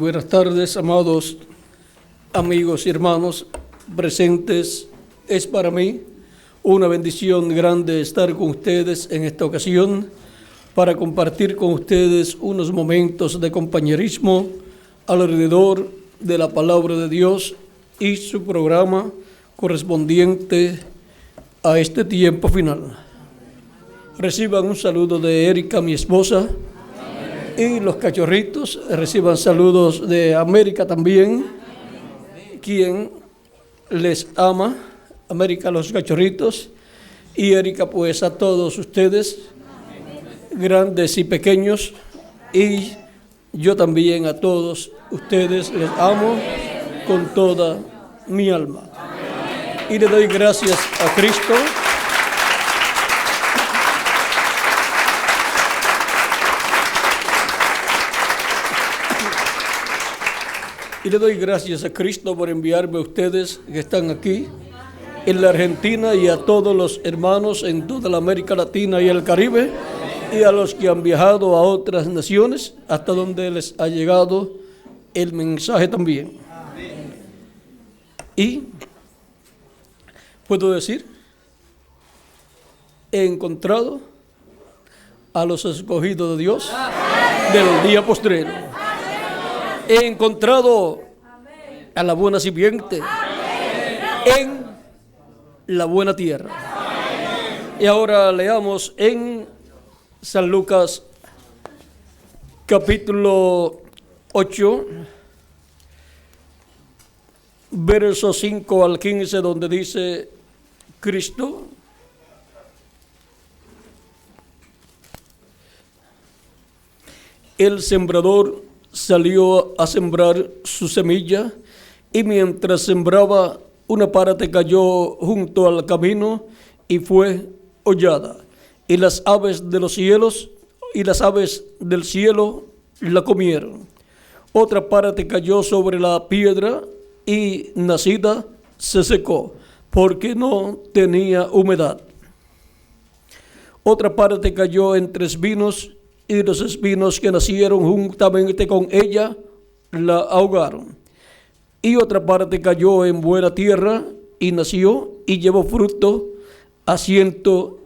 Buenas tardes, amados amigos y hermanos presentes. Es para mí una bendición grande estar con ustedes en esta ocasión para compartir con ustedes unos momentos de compañerismo alrededor de la palabra de Dios y su programa correspondiente a este tiempo final. Reciban un saludo de Erika, mi esposa, y los cachorritos. Reciban saludos de América también, quien les ama. América, los cachorritos, y Erika, pues a todos ustedes, grandes y pequeños, y yo también a todos ustedes les amo con toda mi alma. Y le doy gracias a Cristo por enviarme a ustedes que están aquí en la Argentina, y a todos los hermanos en toda la América Latina y el Caribe, y a los que han viajado a otras naciones hasta donde les ha llegado el mensaje también. Y puedo decir, he encontrado a los escogidos de Dios del día postrero. He encontrado a la buena simiente en la buena tierra. Y ahora leamos en San Lucas capítulo 8, versos 5 al 15, donde dice Cristo: el sembrador salió a sembrar su semilla, y mientras sembraba, una parte cayó junto al camino y fue hollada, y las aves del cielo la comieron. Otra parte cayó sobre la piedra y nacida se secó, porque no tenía humedad. Otra parte cayó entre espinos, y los espinos que nacieron juntamente con ella la ahogaron. Y otra parte cayó en buena tierra y nació y llevó fruto a 100%.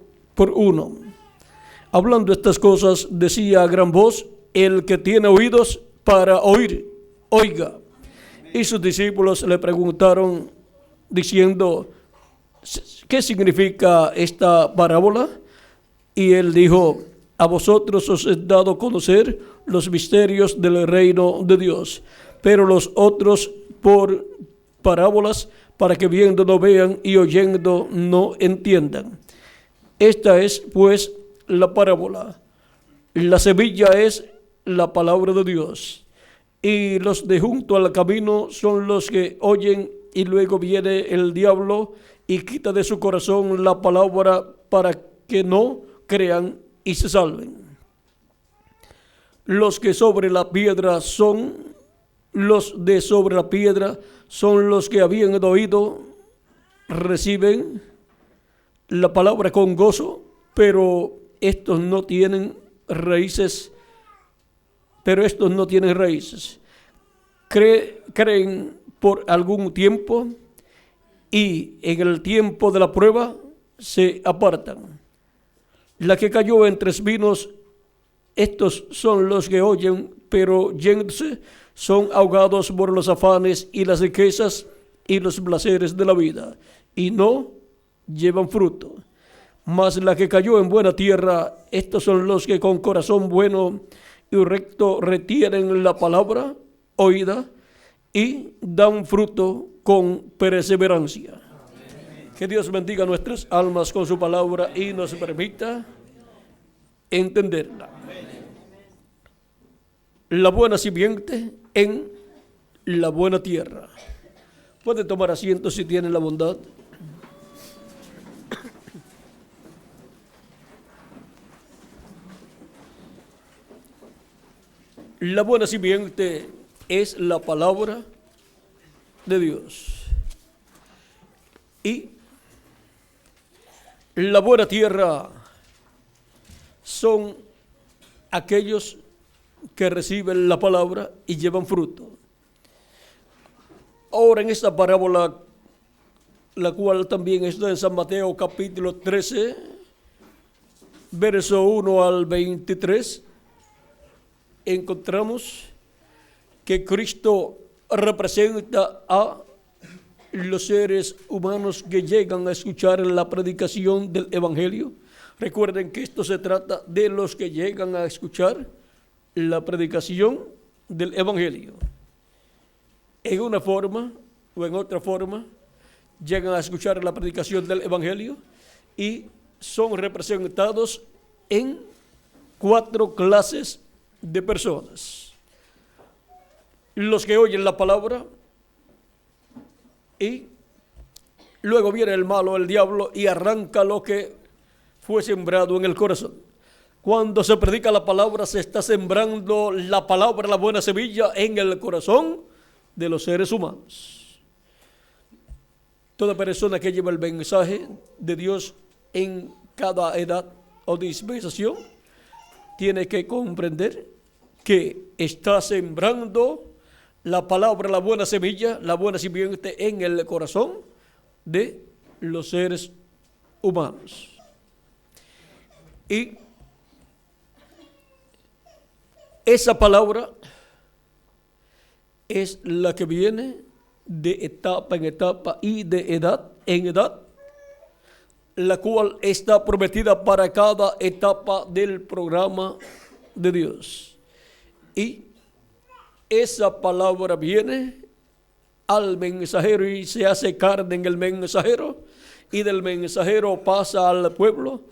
Hablando estas cosas, decía a gran voz: el que tiene oídos para oír, oiga. Y sus discípulos le preguntaron diciendo: ¿qué significa esta parábola? Y él dijo: a vosotros os he dado a conocer los misterios del reino de Dios, pero los otros por parábolas, para que viendo no vean y oyendo no entiendan. Esta es pues la parábola. La semilla es la palabra de Dios, y los de junto al camino son los que oyen, y luego viene el diablo y quita de su corazón la palabra, para que no crean y se salven. Los de sobre la piedra son los que habiendo oído, reciben la palabra con gozo, pero estos no tienen raíces. Creen por algún tiempo, y en el tiempo de la prueba se apartan. La que cayó entre espinos, estos son los que oyen, pero yéndose son ahogados por los afanes y las riquezas y los placeres de la vida, y no llevan fruto. Mas la que cayó en buena tierra, estos son los que con corazón bueno y recto retienen la palabra oída y dan fruto con perseverancia. Amén. Que Dios bendiga nuestras almas con su palabra y nos permita entenderla. Amén. La buena simiente en la buena tierra. Puede tomar asiento si tiene la bondad. La buena simiente es la palabra de Dios. Y la buena tierra son aquellos que reciben la palabra y llevan fruto. Ahora en esta parábola, la cual también está en San Mateo capítulo 13, verso 1 al 23, encontramos que Cristo representa a los seres humanos que llegan a escuchar la predicación del Evangelio. Recuerden que esto se trata de los que llegan a escuchar la predicación del Evangelio. En una forma o en otra forma, llegan a escuchar la predicación del Evangelio y son representados en 4 clases de personas. Los que oyen la palabra y luego viene el malo, el diablo, y arranca lo que fue sembrado en el corazón. Cuando se predica la palabra, se está sembrando la palabra, la buena semilla, en el corazón de los seres humanos. Toda persona que lleva el mensaje de Dios en cada edad o dispensación tiene que comprender que está sembrando la palabra, la buena semilla, la buena simiente en el corazón de los seres humanos. Y esa palabra es la que viene de etapa en etapa y de edad en edad, la cual está prometida para cada etapa del programa de Dios. Y esa palabra viene al mensajero y se hace carne en el mensajero, y del mensajero pasa al pueblo.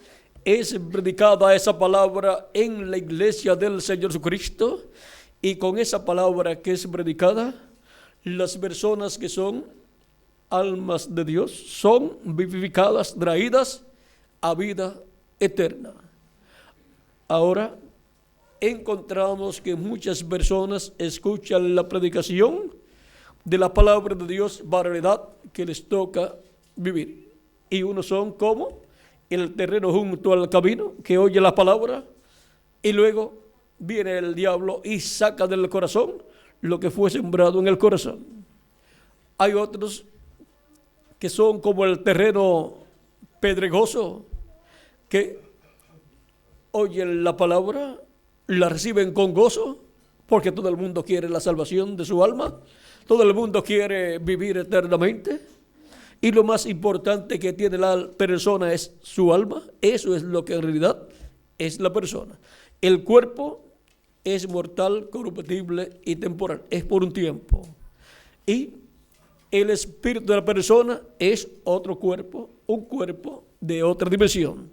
Es predicada esa palabra en la iglesia del Señor Jesucristo, y con esa palabra que es predicada, las personas que son almas de Dios son vivificadas, traídas a vida eterna. Ahora encontramos que muchas personas escuchan la predicación de la palabra de Dios para la edad que les toca vivir. Y unos son como el terreno junto al camino, que oye la palabra y luego viene el diablo y saca del corazón lo que fue sembrado en el corazón. Hay otros que son como el terreno pedregoso, que oyen la palabra, la reciben con gozo, porque todo el mundo quiere la salvación de su alma, todo el mundo quiere vivir eternamente, y lo más importante que tiene la persona es su alma. Eso es lo que en realidad es la persona. El cuerpo es mortal, corruptible y temporal, es por un tiempo. Y el espíritu de la persona es otro cuerpo, un cuerpo de otra dimensión.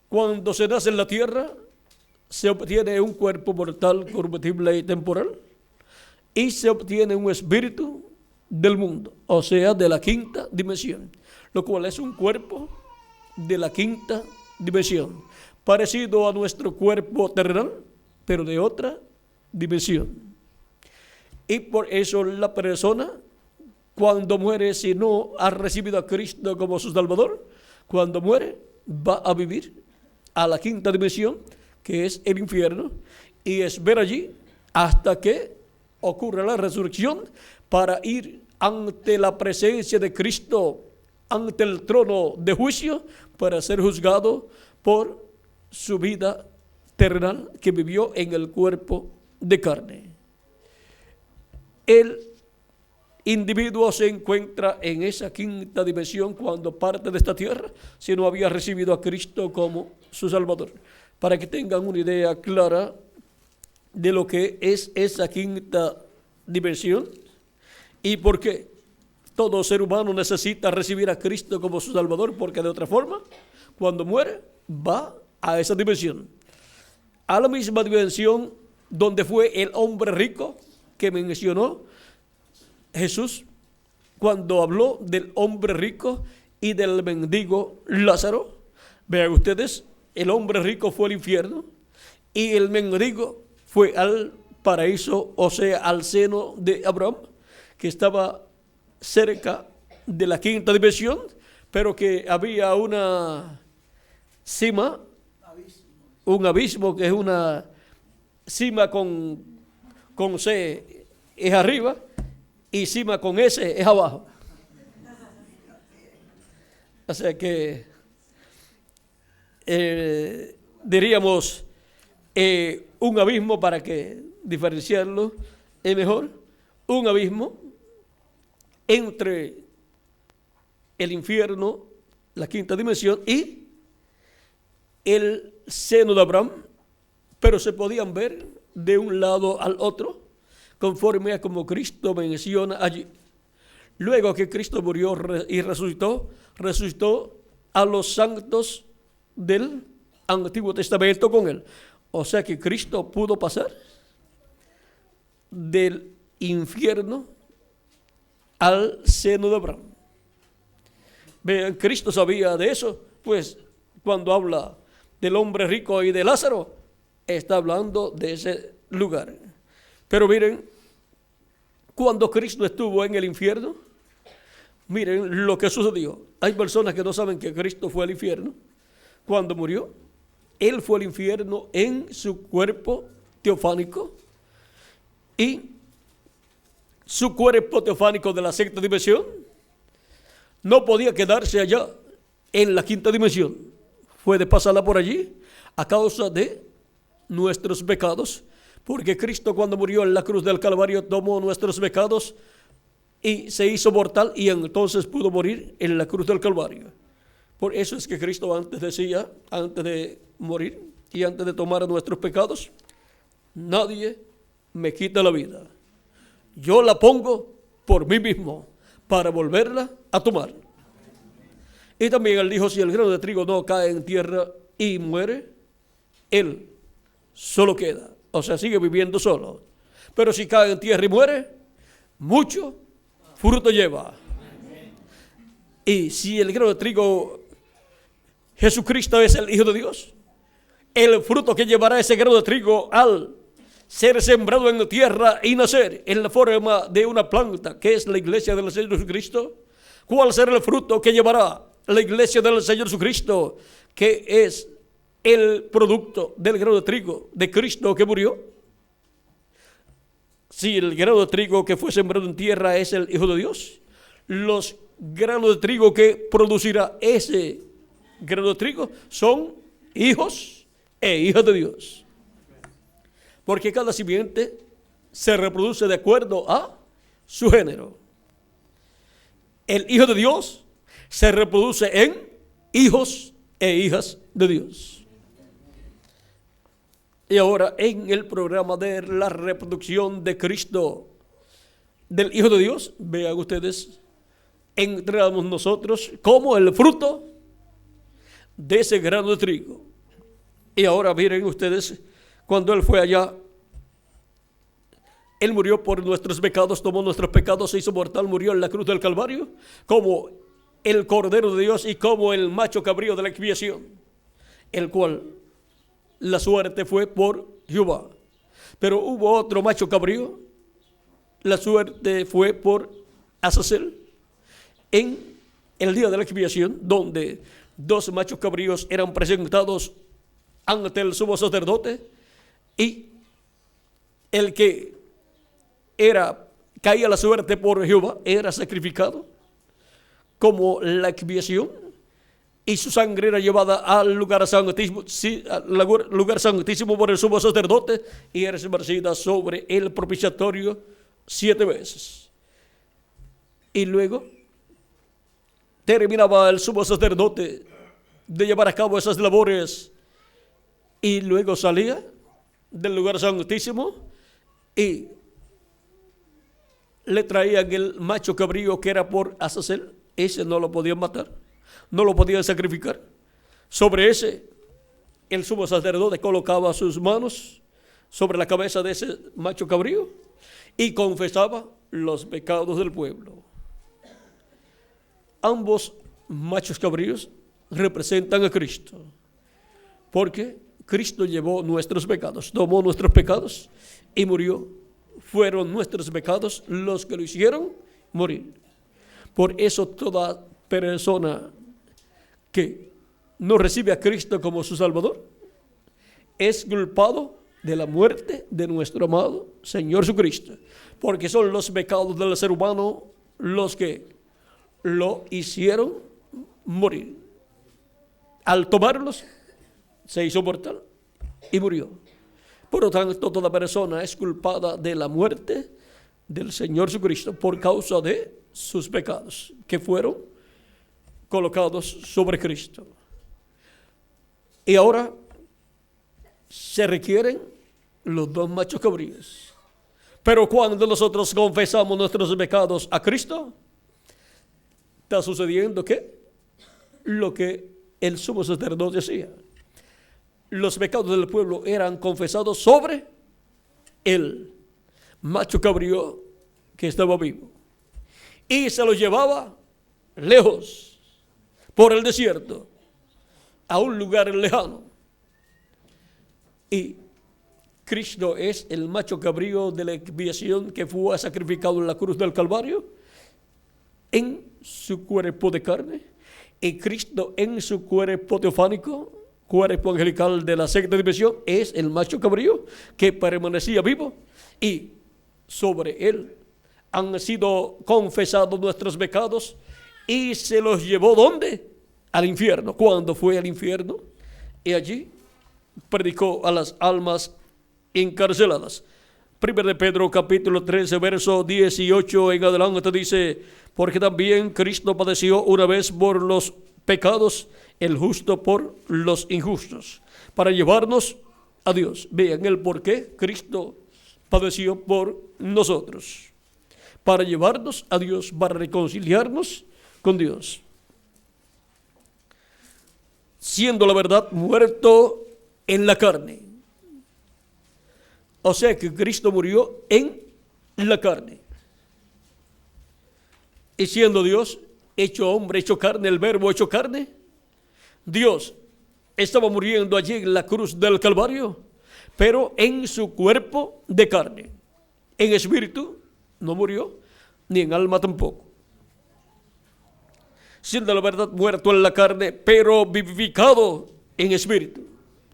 Cuando se nace en la tierra, se obtiene un cuerpo mortal, corruptible y temporal, y se obtiene un espíritu del mundo, o sea, de la quinta dimensión, lo cual es un cuerpo de la quinta dimensión, parecido a nuestro cuerpo terrenal, pero de otra dimensión. Y por eso la persona, cuando muere, si no ha recibido a Cristo como su Salvador, cuando muere, va a vivir a la quinta dimensión, que es el infierno, y es ver allí hasta que ocurra la resurrección para ir ante la presencia de Cristo, ante el trono de juicio, para ser juzgado por su vida terrenal que vivió en el cuerpo de carne. El individuo se encuentra en esa quinta dimensión cuando parte de esta tierra, si no había recibido a Cristo como su Salvador. Para que tengan una idea clara de lo que es esa quinta dimensión y por qué todo ser humano necesita recibir a Cristo como su Salvador, porque de otra forma, cuando muere, va a esa dimensión. A la misma dimensión donde fue el hombre rico que mencionó Jesús cuando habló del hombre rico y del mendigo Lázaro. Vean ustedes, el hombre rico fue al infierno y el mendigo fue al paraíso, o sea, al seno de Abraham, que estaba cerca de la quinta dimensión, pero que había una cima, un abismo, que es una cima con C es arriba y cima con S es abajo. O sea que diríamos un abismo, para que diferenciarlo es mejor, un abismo entre el infierno, la quinta dimensión, y el seno de Abraham, pero se podían ver de un lado al otro, conforme a como Cristo menciona allí. Luego que Cristo murió y resucitó a los santos del Antiguo Testamento con él. O sea que Cristo pudo pasar del infierno al seno de Abraham. Vean, Cristo sabía de eso, pues cuando habla del hombre rico y de Lázaro, está hablando de ese lugar. Pero miren, cuando Cristo estuvo en el infierno, miren lo que sucedió. Hay personas que no saben que Cristo fue al infierno. Cuando murió, Él fue al infierno en su cuerpo teofánico, y su cuerpo teofánico de la sexta dimensión no podía quedarse allá en la quinta dimensión. Fue de pasarla por allí a causa de nuestros pecados, porque Cristo, cuando murió en la cruz del Calvario, tomó nuestros pecados y se hizo mortal, y entonces pudo morir en la cruz del Calvario. Por eso es que Cristo antes decía, antes de morir y antes de tomar nuestros pecados: nadie me quita la vida, yo la pongo por mí mismo para volverla a tomar. Y también él dijo: si el grano de trigo no cae en tierra y muere, él solo queda, o sea, sigue viviendo solo. Pero si cae en tierra y muere, mucho fruto lleva. Y si el grano de trigo, Jesucristo, es el Hijo de Dios, el fruto que llevará ese grano de trigo al ser sembrado en la tierra y nacer en la forma de una planta, que es la iglesia del Señor Jesucristo, ¿cuál será el fruto que llevará la iglesia del Señor Jesucristo, que es el producto del grano de trigo de Cristo que murió? Si el grano de trigo que fue sembrado en tierra es el Hijo de Dios, los granos de trigo que producirá ese grano de trigo son hijos e hijas de Dios. Porque cada simiente se reproduce de acuerdo a su género. El Hijo de Dios se reproduce en hijos e hijas de Dios. Y ahora, en el programa de la reproducción de Cristo, del Hijo de Dios, vean ustedes, entramos nosotros como el fruto de ese grano de trigo. Y ahora miren ustedes, cuando Él fue allá, Él murió por nuestros pecados, tomó nuestros pecados, se hizo mortal, murió en la cruz del Calvario, como el Cordero de Dios y como el macho cabrío de la expiación, el cual la suerte fue por Jehová. Pero hubo otro macho cabrío, la suerte fue por Azazel, en el día de la expiación, donde dos machos cabríos eran presentados ante el sumo sacerdote, y el que caía la suerte por Jehová era sacrificado como la expiación, y su sangre era llevada al lugar santísimo, por el sumo sacerdote, y era esparcida sobre el propiciatorio 7 veces. Y luego terminaba el sumo sacerdote de llevar a cabo esas labores, y luego salía del lugar santísimo y le traían el macho cabrío que era por Azazel. Ese no lo podían matar, no lo podían sacrificar. Sobre ese, el sumo sacerdote colocaba sus manos sobre la cabeza de ese macho cabrío y confesaba los pecados del pueblo. Ambos machos cabríos representan a Cristo, porque Cristo llevó nuestros pecados, tomó nuestros pecados y murió. Fueron nuestros pecados los que lo hicieron morir. Por eso toda persona que no recibe a Cristo como su Salvador es culpado de la muerte de nuestro amado Señor Jesucristo, porque son los pecados del ser humano los que lo hicieron morir. Al tomarlos, se hizo mortal y murió. Por lo tanto, toda persona es culpada de la muerte del Señor Jesucristo por causa de sus pecados que fueron colocados sobre Cristo. Y ahora se requieren los dos machos cabríos. Pero cuando nosotros confesamos nuestros pecados a Cristo, está sucediendo ¿qué? Lo que el sumo sacerdote decía. Los pecados del pueblo eran confesados sobre el macho cabrío que estaba vivo. Y se lo llevaba lejos, por el desierto, a un lugar lejano. Y Cristo es el macho cabrío de la expiación que fue sacrificado en la cruz del Calvario en su cuerpo de carne. Y Cristo en su cuerpo teofánico, cuerpo angelical de la sexta dimensión, es el macho cabrío que permanecía vivo, y sobre él han sido confesados nuestros pecados y se los llevó ¿dónde? Al infierno. Cuando fue al infierno y allí predicó a las almas encarceladas. 1 Pedro capítulo 13 verso 18 en adelante dice: porque también Cristo padeció una vez por los pecados, el justo por los injustos, para llevarnos a Dios. Vean el por qué Cristo padeció por nosotros, para llevarnos a Dios, para reconciliarnos con Dios, siendo la verdad muerto en la carne. O sea que Cristo murió en la carne, y siendo Dios, hecho hombre, hecho carne, el verbo hecho carne, Dios estaba muriendo allí en la cruz del Calvario, pero en su cuerpo de carne. En espíritu no murió, ni en alma tampoco. Siendo la verdad muerto en la carne, pero vivificado en espíritu.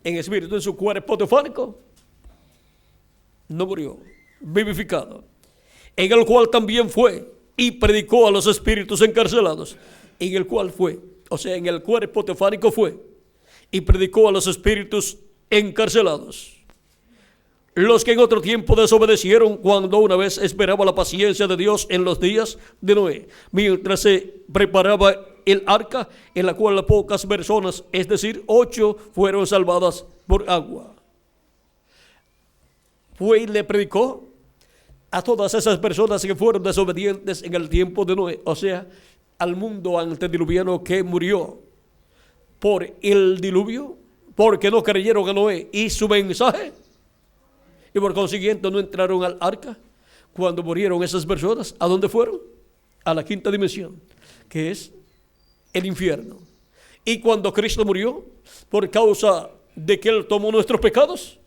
En su cuerpo teofánico, no murió, vivificado. En el cual también fue y predicó a los espíritus encarcelados. En el cual fue, o sea, en el cuerpo teofánico fue y predicó a los espíritus encarcelados, los que en otro tiempo desobedecieron, cuando una vez esperaba la paciencia de Dios en los días de Noé, mientras se preparaba el arca, en la cual pocas personas, es decir, 8, fueron salvadas por agua. Fue y le predicó a todas esas personas que fueron desobedientes en el tiempo de Noé, o sea, al mundo antediluviano que murió por el diluvio, porque no creyeron a Noé y su mensaje, y por consiguiente no entraron al arca. Cuando murieron esas personas, ¿a dónde fueron? A la quinta dimensión, que es el infierno. Y cuando Cristo murió, por causa de que Él tomó nuestros pecados,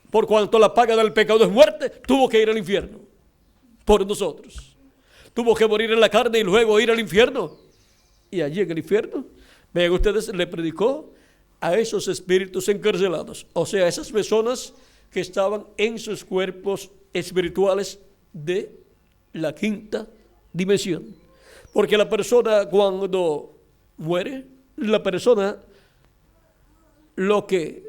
por cuanto la paga del pecado es muerte, tuvo que ir al infierno por nosotros. Tuvo que morir en la carne y luego ir al infierno. Y allí en el infierno, vean ustedes, le predicó a esos espíritus encarcelados, o sea, a esas personas que estaban en sus cuerpos espirituales de la quinta dimensión. Porque la persona cuando muere, la persona, lo que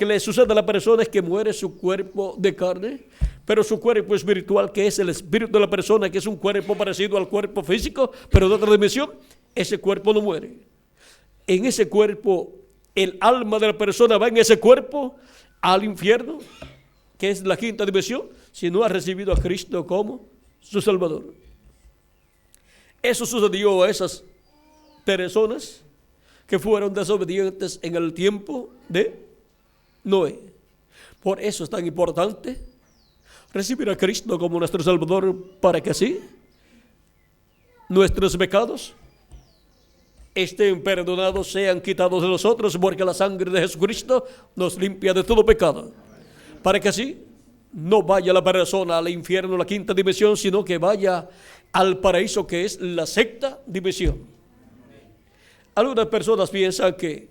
le sucede a la persona es que muere su cuerpo de carne, pero su cuerpo espiritual, que es el espíritu de la persona, que es un cuerpo parecido al cuerpo físico, pero de otra dimensión, ese cuerpo no muere. En ese cuerpo, el alma de la persona va en ese cuerpo al infierno, que es la quinta dimensión, si no ha recibido a Cristo como su Salvador. Eso sucedió a esas personas que fueron desobedientes en el tiempo de Noé. Por eso es tan importante recibir a Cristo como nuestro Salvador, para que así nuestros pecados estén perdonados, sean quitados de nosotros, porque la sangre de Jesucristo nos limpia de todo pecado, para que así no vaya la persona al infierno, la quinta dimensión, sino que vaya al paraíso, que es la sexta dimensión. Algunas personas piensan que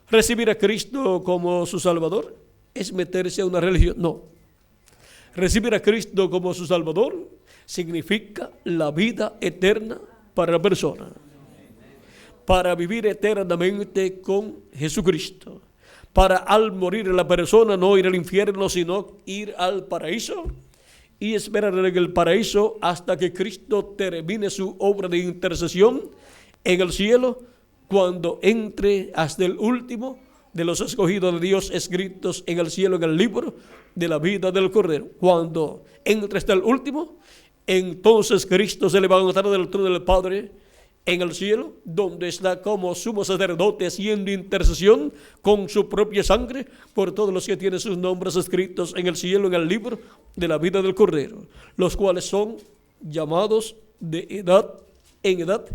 recibir a Cristo como su Salvador es meterse a una religión. No. Recibir a Cristo como su Salvador significa la vida eterna para la persona. Para vivir eternamente con Jesucristo. Para al morir la persona no ir al infierno, sino ir al paraíso. Y esperar en el paraíso hasta que Cristo termine su obra de intercesión en el cielo, cuando entre hasta el último de los escogidos de Dios escritos en el cielo, en el libro de la vida del Cordero. Cuando entre hasta el último, entonces Cristo se levantará del trono del Padre en el cielo, donde está como sumo sacerdote haciendo intercesión con su propia sangre por todos los que tienen sus nombres escritos en el cielo, en el libro de la vida del Cordero, los cuales son llamados de edad en edad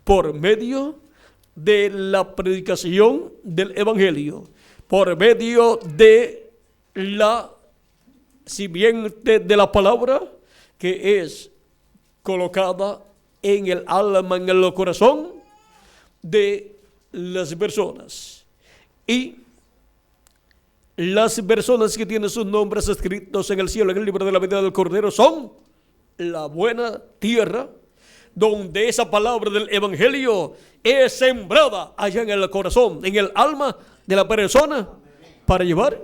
por medio de la predicación del Evangelio, por medio de la simiente de la palabra que es colocada en el alma, en el corazón de las personas. Y las personas que tienen sus nombres escritos en el cielo, en el libro de la vida del Cordero, son la buena tierra, donde esa palabra del Evangelio es sembrada allá en el corazón, en el alma de la persona, para llevar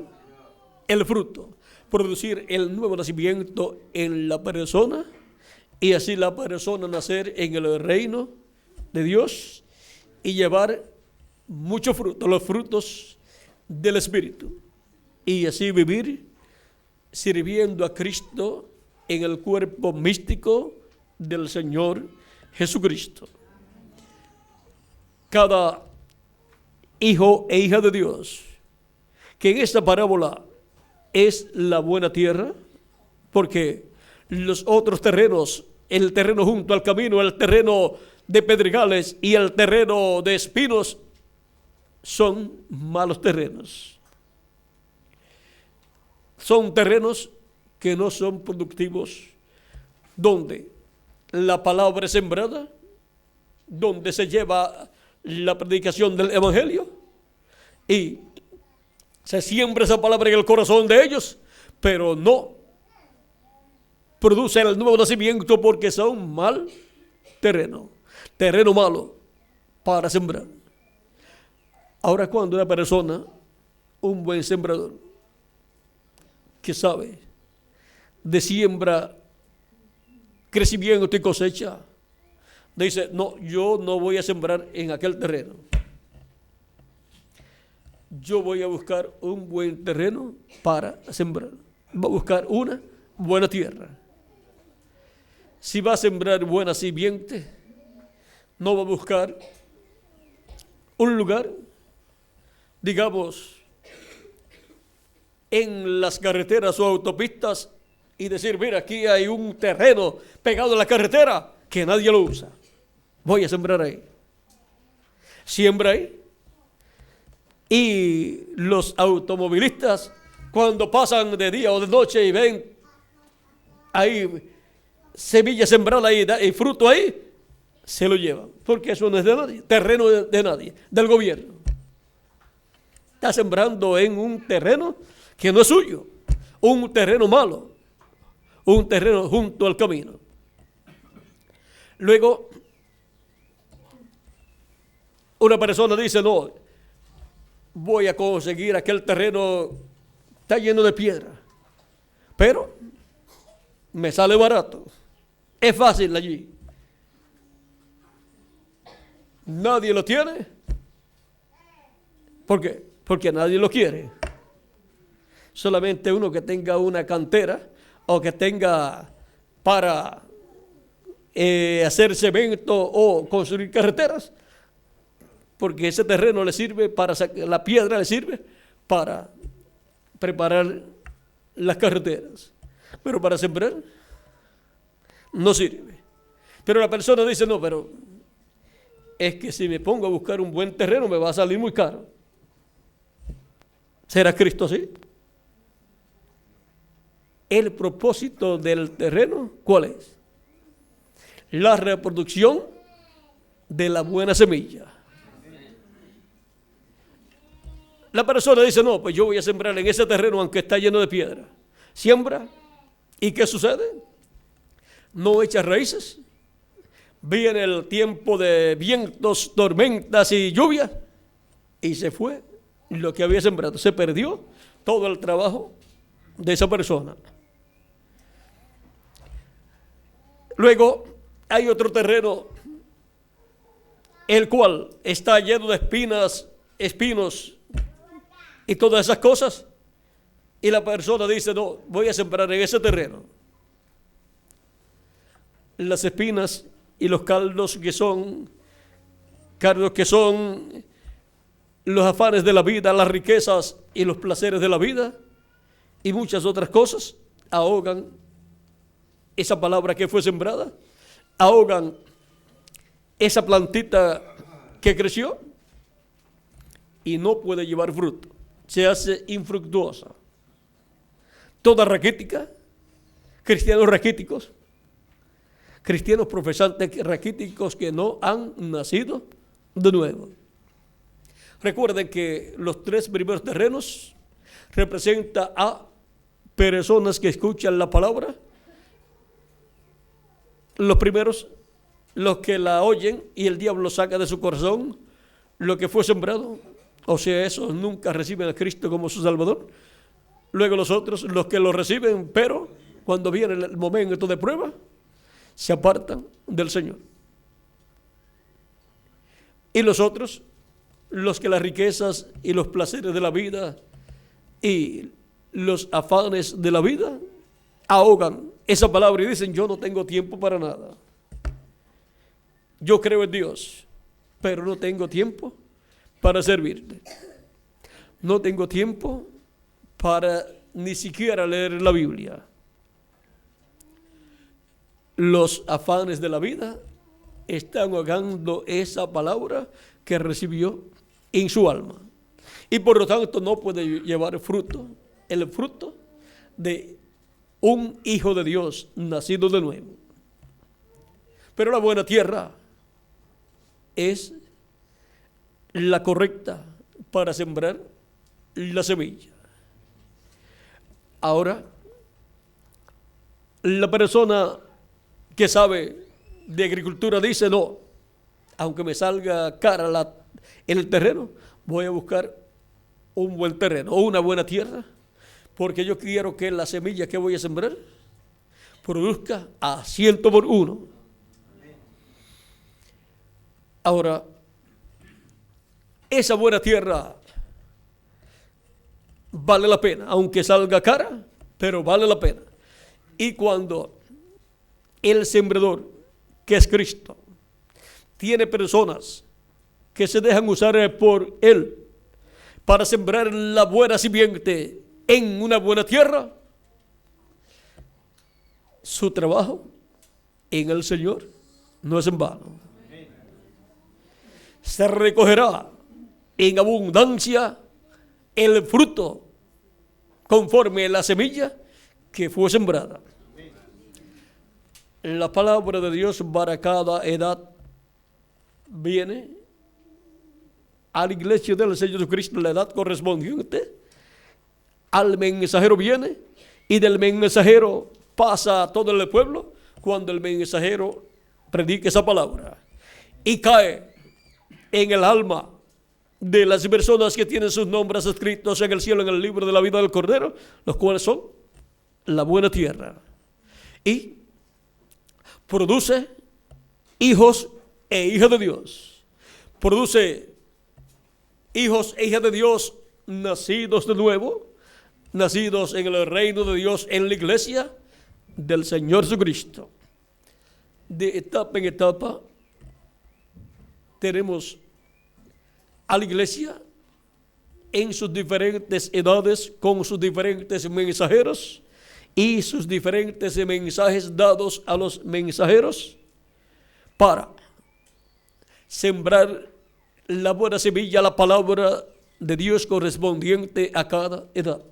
el fruto, producir el nuevo nacimiento en la persona, y así la persona nacer en el reino de Dios y llevar mucho fruto, los frutos del Espíritu, y así vivir sirviendo a Cristo en el cuerpo místico del Señor Jesucristo. Cada hijo e hija de Dios, que en esta parábola es la buena tierra, porque los otros terrenos, el terreno junto al camino, el terreno de pedregales y el terreno de espinos, son malos terrenos. Son terrenos que no son productivos, donde la palabra es sembrada, donde se lleva la predicación del Evangelio y se siembra esa palabra en el corazón de ellos, pero no produce el nuevo nacimiento, porque son mal terreno malo para sembrar. Ahora, cuando una persona, un buen sembrador, que sabe de siembra, crecimiento y cosecha, dice: no, yo no voy a sembrar en aquel terreno. Yo voy a buscar un buen terreno para sembrar. Voy a buscar una buena tierra. Si va a sembrar buena simiente, no va a buscar un lugar, digamos, en las carreteras o autopistas, y decir: mira, aquí hay un terreno pegado a la carretera que nadie lo usa, voy a sembrar ahí. Siembra ahí. Y los automovilistas, cuando pasan de día o de noche y ven ahí semilla sembrada ahí y fruto ahí, se lo llevan, porque eso no es de nadie, terreno de nadie, del gobierno. Está sembrando en un terreno que no es suyo, un terreno malo, un terreno junto al camino. Luego, una persona dice: no, voy a conseguir aquel terreno, está lleno de piedra, pero me sale barato, es fácil allí. Nadie lo tiene. ¿Por qué? Porque nadie lo quiere. Solamente uno que tenga una cantera o que tenga para hacer cemento o construir carreteras, porque ese terreno le sirve para la piedra le sirve para preparar las carreteras, pero para sembrar no sirve. Pero la persona dice: no, pero es que si me pongo a buscar un buen terreno me va a salir muy caro. ¿Será Cristo así? El propósito del terreno, ¿cuál es? La reproducción de la buena semilla. La persona dice, no, pues yo voy a sembrar en ese terreno aunque está lleno de piedra. Siembra. ¿Y qué sucede? No echa raíces. Viene el tiempo de vientos, tormentas y lluvia. Y se fue lo que había sembrado. Se perdió todo el trabajo de esa persona. Luego hay otro terreno, el cual está lleno de espinos y todas esas cosas. Y la persona dice, no, voy a sembrar en ese terreno. Las espinas y los cardos que son los afanes de la vida, las riquezas y los placeres de la vida y muchas otras cosas ahogan esa palabra que fue sembrada, ahogan esa plantita que creció y no puede llevar fruto, se hace infructuosa. Toda raquítica, cristianos raquíticos, cristianos profesantes raquíticos que no han nacido de nuevo. Recuerden que los 3 primeros terrenos representan a personas que escuchan la palabra. Los primeros, los que la oyen y el diablo saca de su corazón lo que fue sembrado, o sea, esos nunca reciben a Cristo como su Salvador. Luego los otros, los que lo reciben, pero cuando viene el momento de prueba, se apartan del Señor. Y los otros, los que las riquezas y los placeres de la vida y los afanes de la vida ahogan esa palabra y dicen, yo no tengo tiempo para nada. Yo creo en Dios, pero no tengo tiempo para servirte. No tengo tiempo para ni siquiera leer la Biblia. Los afanes de la vida están ahogando esa palabra que recibió en su alma. Y por lo tanto no puede llevar fruto, el fruto de un hijo de Dios nacido de nuevo. Pero la buena tierra es la correcta para sembrar la semilla. Ahora, la persona que sabe de agricultura dice, no, aunque me salga cara el terreno, voy a buscar un buen terreno o una buena tierra, porque yo quiero que la semilla que voy a sembrar produzca a 100 por 1. Ahora, esa buena tierra vale la pena, aunque salga cara, pero vale la pena. Y cuando el sembrador, que es Cristo, tiene personas que se dejan usar por Él para sembrar la buena simiente en una buena tierra, su trabajo en el Señor no es en vano. Se recogerá en abundancia el fruto conforme a la semilla que fue sembrada. La palabra de Dios para cada edad viene a la iglesia del Señor Jesucristo, la edad correspondiente. Al mensajero viene y del mensajero pasa a todo el pueblo cuando el mensajero predica esa palabra y cae en el alma de las personas que tienen sus nombres escritos en el cielo, en el libro de la vida del Cordero, los cuales son la buena tierra, y produce hijos e hijas de Dios. Produce hijos e hijas de Dios nacidos de nuevo, nacidos en el reino de Dios, en la iglesia del Señor Jesucristo. De etapa en etapa tenemos a la iglesia en sus diferentes edades, con sus diferentes mensajeros y sus diferentes mensajes dados a los mensajeros para sembrar la buena semilla, la palabra de Dios correspondiente a cada edad.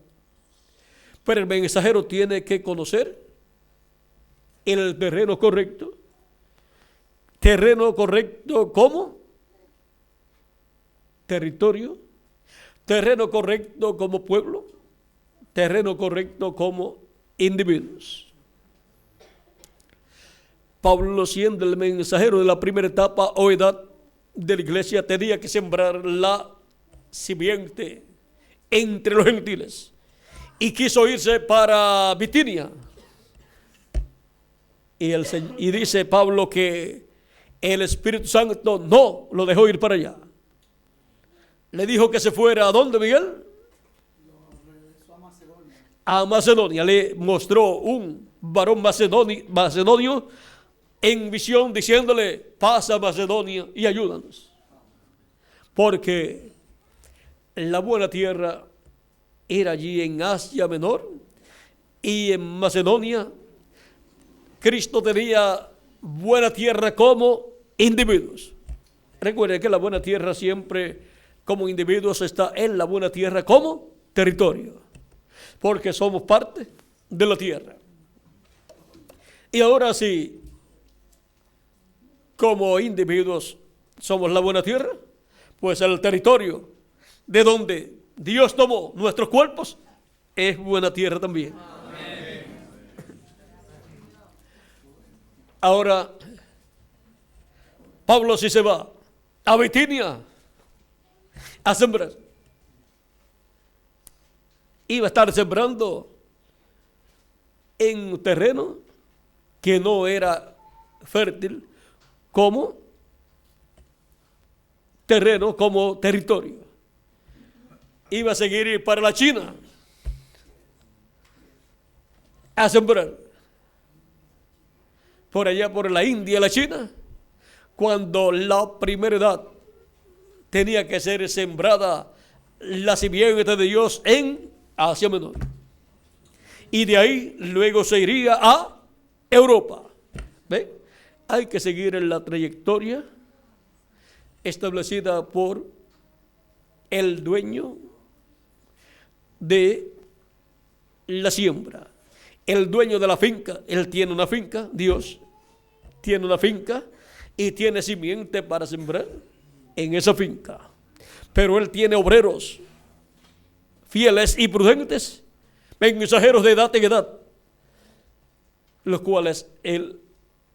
Pero el mensajero tiene que conocer el terreno correcto. ¿Terreno correcto cómo? Territorio. terreno correcto como pueblo, terreno correcto como individuos. Pablo, siendo el mensajero de la primera etapa o edad de la iglesia, tenía que sembrar la simiente entre los gentiles y quiso irse para Bitinia. Y dice Pablo que el Espíritu Santo no lo dejó ir para allá. Le dijo que se fuera. ¿A dónde, Miguel? A Macedonia. Le mostró un varón macedonio en visión, diciéndole: pasa a Macedonia y ayúdanos. Porque la buena tierra era allí en Asia Menor, y en Macedonia Cristo tenía buena tierra como individuos. Recuerden que la buena tierra siempre como individuos está en la buena tierra como territorio, porque somos parte de la tierra. Y ahora sí, como individuos somos la buena tierra, pues el territorio de donde Dios tomó nuestros cuerpos es buena tierra también. Amén. Ahora, Pablo sí se va a Bitinia a sembrar. Iba a estar sembrando en un terreno que no era fértil como terreno, como territorio. Iba a seguir para la China a sembrar. Por allá, por la India, la China, cuando la primera edad tenía que ser sembrada la simiente de Dios en Asia Menor. Y de ahí luego se iría a Europa. ¿Ve? Hay que seguir en la trayectoria establecida por el dueño de la siembra. El dueño de la finca, él tiene una finca, Dios tiene una finca y tiene simiente para sembrar en esa finca. Pero él tiene obreros fieles y prudentes, mensajeros de edad en edad, los cuales él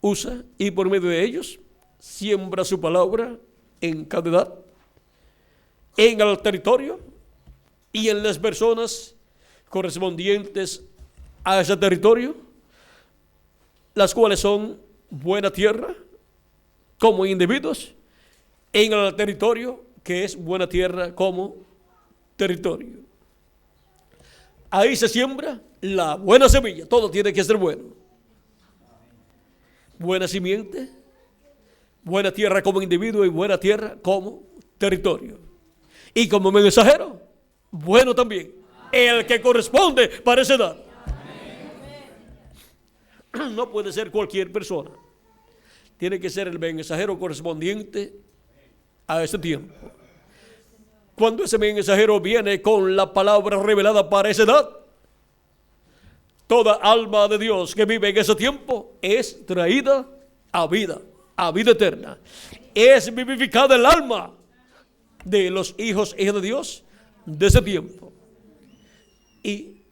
usa y por medio de ellos siembra su palabra en cada edad, en el territorio y en las personas correspondientes a ese territorio, las cuales son buena tierra como individuos, en el territorio que es buena tierra como territorio. Ahí se siembra la buena semilla, todo tiene que ser bueno. Buena simiente, buena tierra como individuo y buena tierra como territorio. Y como mensajero, bueno también, el que corresponde para esa edad. No puede ser cualquier persona. Tiene que ser el mensajero correspondiente a ese tiempo. Cuando ese mensajero viene con la palabra revelada para esa edad, toda alma de Dios que vive en ese tiempo es traída a vida eterna. Es vivificada el alma de los hijos e hijas de Dios de ese tiempo. Y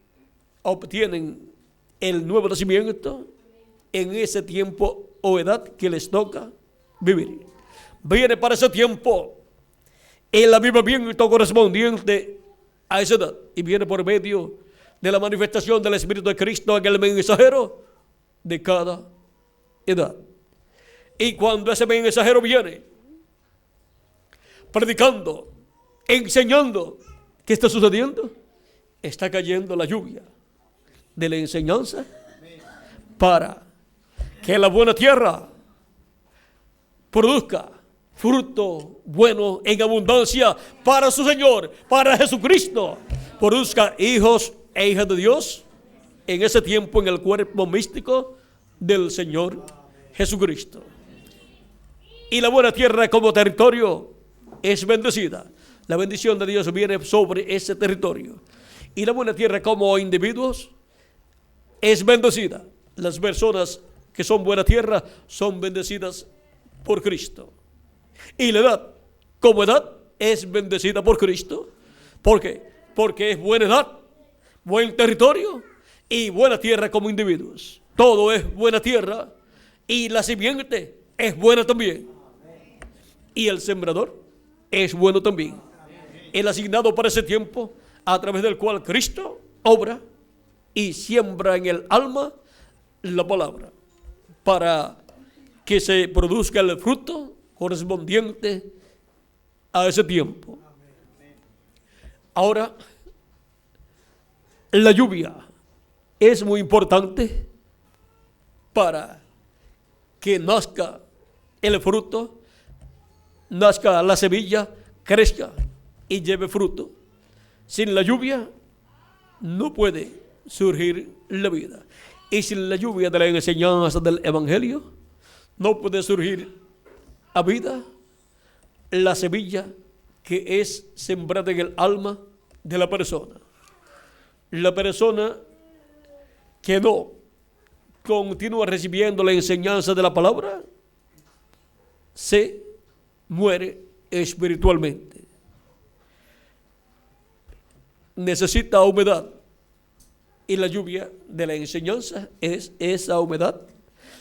obtienen el nuevo nacimiento en ese tiempo o edad que les toca vivir. Viene para ese tiempo el avivamiento correspondiente a esa edad y viene por medio de la manifestación del Espíritu de Cristo en el mensajero de cada edad. Y cuando ese mensajero viene predicando, enseñando, ¿qué está sucediendo? Está cayendo la lluvia de la enseñanza para que la buena tierra produzca fruto bueno en abundancia para su Señor, para Jesucristo. Produzca hijos e hijas de Dios en ese tiempo en el cuerpo místico del Señor Jesucristo. Y la buena tierra como territorio es bendecida. La bendición de Dios viene sobre ese territorio. Y la buena tierra como individuos es bendecida. Las personas que son buena tierra son bendecidas por Cristo. Y la edad como edad es bendecida por Cristo. ¿Por qué? Porque es buena edad, buen territorio y buena tierra como individuos. Todo es buena tierra y la simiente es buena también. Y el sembrador es bueno también. El asignado para ese tiempo, a través del cual Cristo obra y siembra en el alma la palabra, para que se produzca el fruto correspondiente a ese tiempo. Ahora, la lluvia es muy importante para que nazca el fruto, nazca la semilla, crezca y lleve fruto. Sin la lluvia no puede surgir la vida. Y sin la lluvia de la enseñanza del Evangelio no puede surgir a vida la semilla que es sembrada en el alma de la persona. La persona que no continúa recibiendo la enseñanza de la palabra se muere espiritualmente. Necesita humedad, y la lluvia de la enseñanza es esa humedad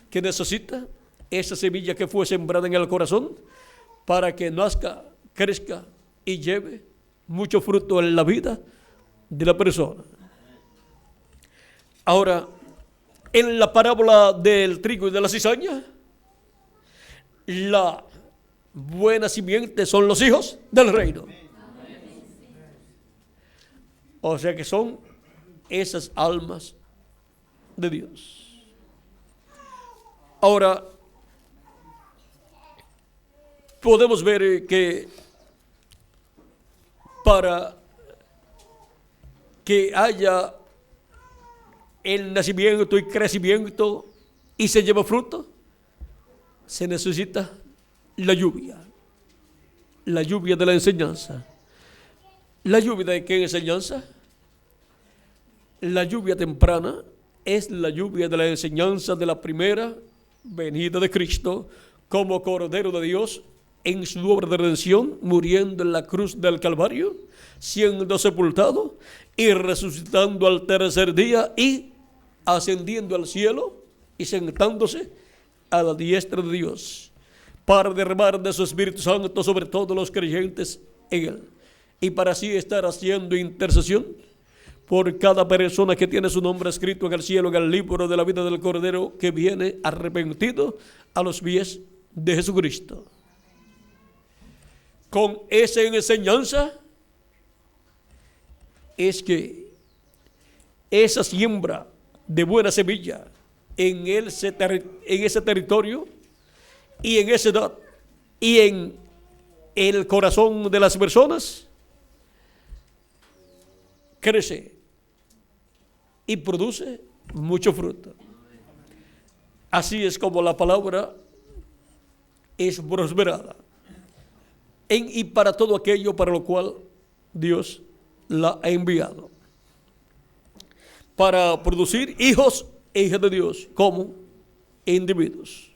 que necesita esa semilla que fue sembrada en el corazón para que nazca, crezca y lleve mucho fruto en la vida de la persona. Ahora, en la parábola del trigo y de la cizaña, la buena simiente son los hijos del reino. O sea que son esas almas de Dios. Ahora, podemos ver que para que haya el nacimiento y crecimiento y se lleve fruto, se necesita la lluvia de la enseñanza. ¿La lluvia de qué enseñanza? La lluvia temprana es la lluvia de la enseñanza de la primera venida de Cristo como Cordero de Dios en su obra de redención, muriendo en la cruz del Calvario, siendo sepultado y resucitando al tercer día y ascendiendo al cielo y sentándose a la diestra de Dios para derramar de su Espíritu Santo sobre todos los creyentes en él, y para así estar haciendo intercesión por cada persona que tiene su nombre escrito en el cielo, en el libro de la vida del Cordero, que viene arrepentido a los pies de Jesucristo. Con esa enseñanza es que esa siembra de buena semilla en ese territorio y en esa edad y en el corazón de las personas crece y produce mucho fruto. Así es como la palabra es prosperada en y para todo aquello para lo cual Dios la ha enviado, para producir hijos e hijas de Dios como individuos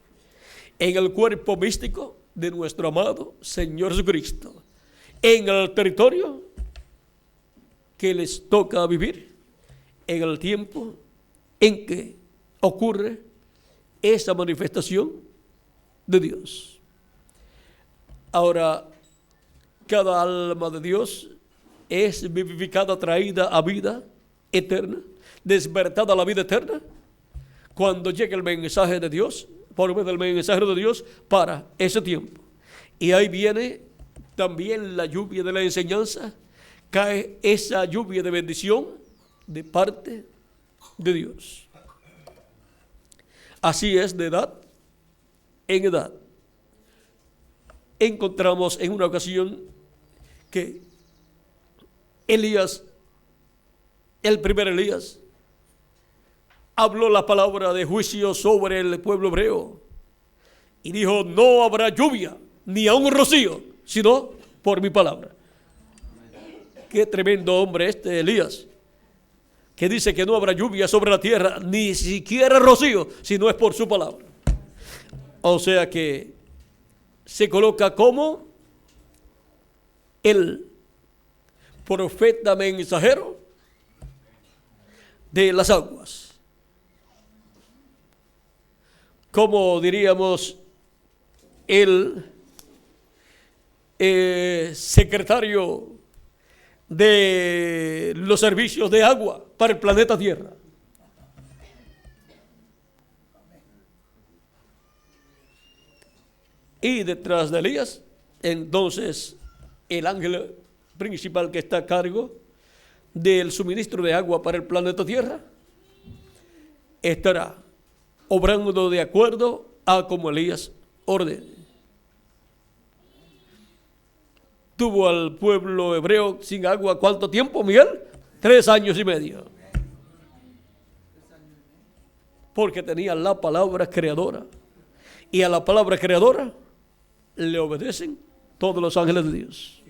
en el cuerpo místico de nuestro amado Señor Jesucristo, en el territorio que les toca vivir, en el tiempo en que ocurre esa manifestación de Dios. Ahora, cada alma de Dios es vivificada, traída a vida eterna, despertada a la vida eterna, cuando llega el mensaje de Dios, por medio del mensaje de Dios, para ese tiempo. Y ahí viene también la lluvia de la enseñanza, cae esa lluvia de bendición de parte de Dios. Así es de edad en edad. Encontramos en una ocasión que Elías, el primer Elías, habló la palabra de juicio sobre el pueblo hebreo y dijo: no habrá lluvia ni aun rocío, sino por mi palabra. Qué tremendo hombre este Elías, que dice que no habrá lluvia sobre la tierra, ni siquiera rocío, si no es por su palabra. O sea que se coloca como el profeta mensajero de las aguas. Como diríamos, el secretario de los servicios de agua para el planeta Tierra. Y detrás de Elías, entonces, el ángel principal que está a cargo del suministro de agua para el planeta Tierra estará obrando de acuerdo a como Elías ordene. Tuvo al pueblo hebreo sin agua, ¿cuánto tiempo, Miguel? 3 años y medio. Porque tenía la palabra creadora. Y a la palabra creadora le obedecen todos los ángeles de Dios.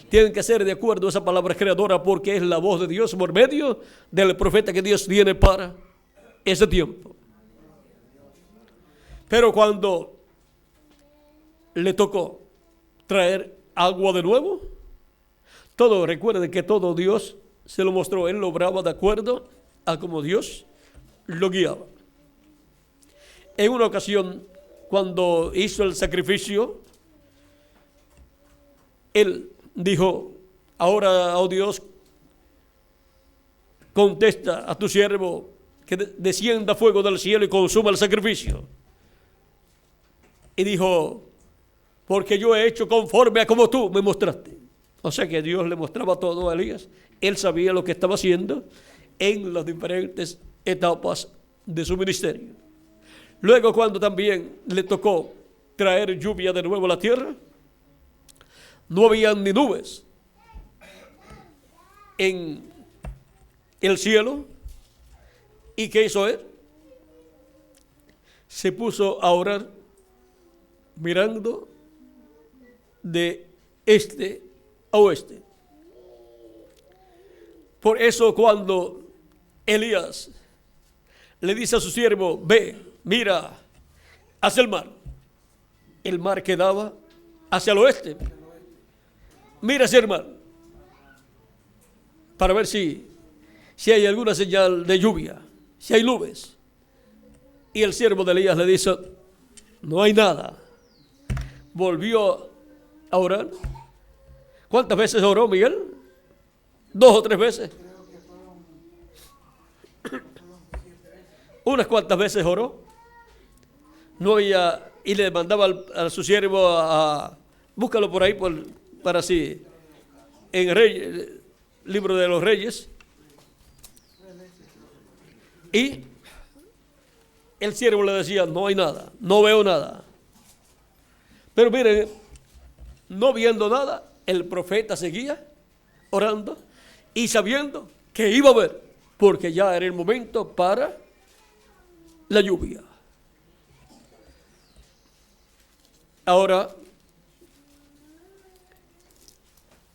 Tienen que ser de acuerdo a esa palabra creadora, porque es la voz de Dios por medio del profeta que Dios tiene para ese tiempo. Pero cuando le tocó traer agua de nuevo, recuerden que todo Dios se lo mostró. Él lo obraba de acuerdo a como Dios lo guiaba. En una ocasión, cuando hizo el sacrificio, él dijo: ahora, oh Dios, contesta a tu siervo que descienda fuego del cielo y consuma el sacrificio. Y dijo: porque yo he hecho conforme a como tú me mostraste. O sea que Dios le mostraba todo a Elías. Él sabía lo que estaba haciendo en las diferentes etapas de su ministerio. Luego, cuando también le tocó traer lluvia de nuevo a la tierra, no había ni nubes en el cielo. ¿Y qué hizo él? Se puso a orar mirando de este a oeste. Por eso, cuando Elías le dice a su siervo: ve, mira hacia el mar quedaba hacia el oeste. Mira hacia el mar para ver si hay alguna señal de lluvia, si hay nubes. Y el siervo de Elías le dice: no hay nada. Volvió a orar. ¿Cuántas veces oró, Miguel? 2 o 3 veces. Unas cuantas veces oró. No había, y le mandaba a su siervo búscalo por ahí para así en el libro de los Reyes. Y el siervo le decía: no hay nada, no veo nada. Pero miren, no viendo nada, el profeta seguía orando y sabiendo que iba a haber, porque ya era el momento para la lluvia. Ahora,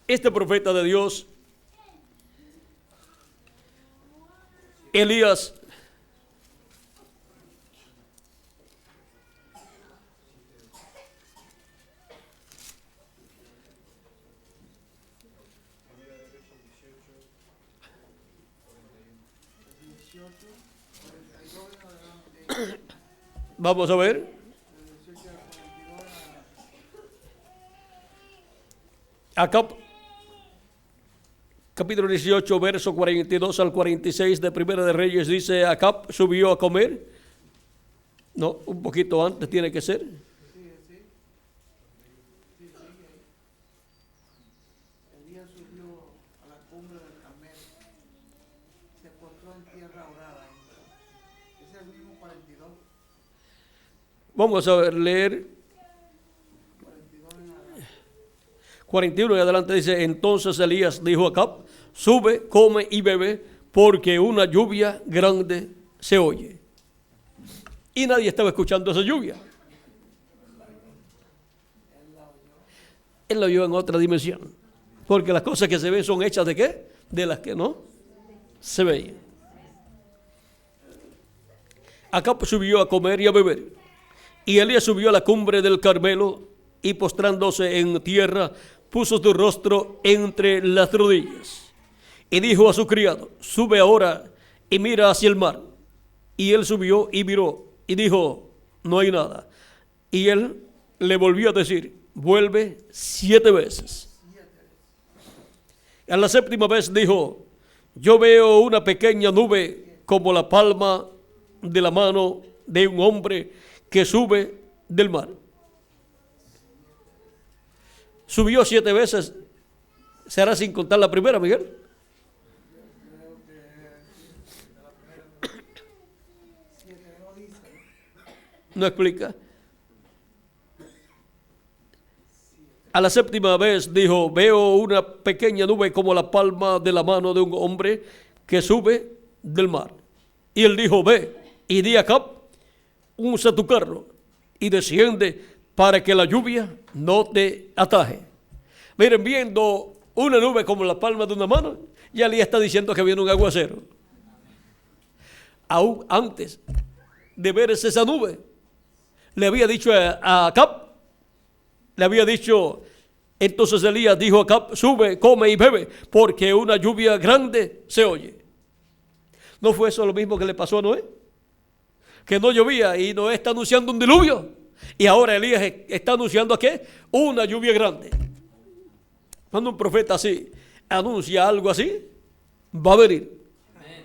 este profeta de Dios, Elías, vamos a ver. Acá, capítulo 18, verso 42 al 46 de Primera de Reyes, dice: Acab subió a comer. No, un poquito antes tiene que ser. Elías subió a la cumbre del Carmelo, se postró en tierra orada. Es el mismo 42. Vamos a leer 41 en adelante. Dice: entonces Elías dijo a Acab: sube, come y bebe, porque una lluvia grande se oye. Y nadie estaba escuchando esa lluvia. Él la oyó en otra dimensión, porque las cosas que se ven son hechas ¿de qué? De las que no se veían. Acab subió a comer y a beber, y Elías subió a la cumbre del Carmelo, y postrándose en tierra, puso su rostro entre las rodillas y dijo a su criado: sube ahora y mira hacia el mar. Y él subió y miró y dijo: no hay nada. Y él le volvió a decir: vuelve 7 veces. A la 7ª vez dijo: yo veo una pequeña nube como la palma de la mano de un hombre que sube del mar. Subió 7 veces. ¿Será sin contar la primera, Miguel? No explica. A la 7ª vez dijo: veo una pequeña nube como la palma de la mano de un hombre que sube del mar. Y él dijo: ve y di a Acab: usa tu carro y desciende para que la lluvia no te ataje. Miren, viendo una nube como la palma de una mano, ya le está diciendo que viene un aguacero. Aún antes de ver esa nube, le había dicho a Acab, le había dicho, entonces Elías dijo a Acab: sube, come y bebe, porque una lluvia grande se oye. ¿No fue eso lo mismo que le pasó a Noé? Que no llovía y Noé está anunciando un diluvio. Y ahora Elías está anunciando ¿qué? Una lluvia grande. Cuando un profeta así anuncia algo así, va a venir.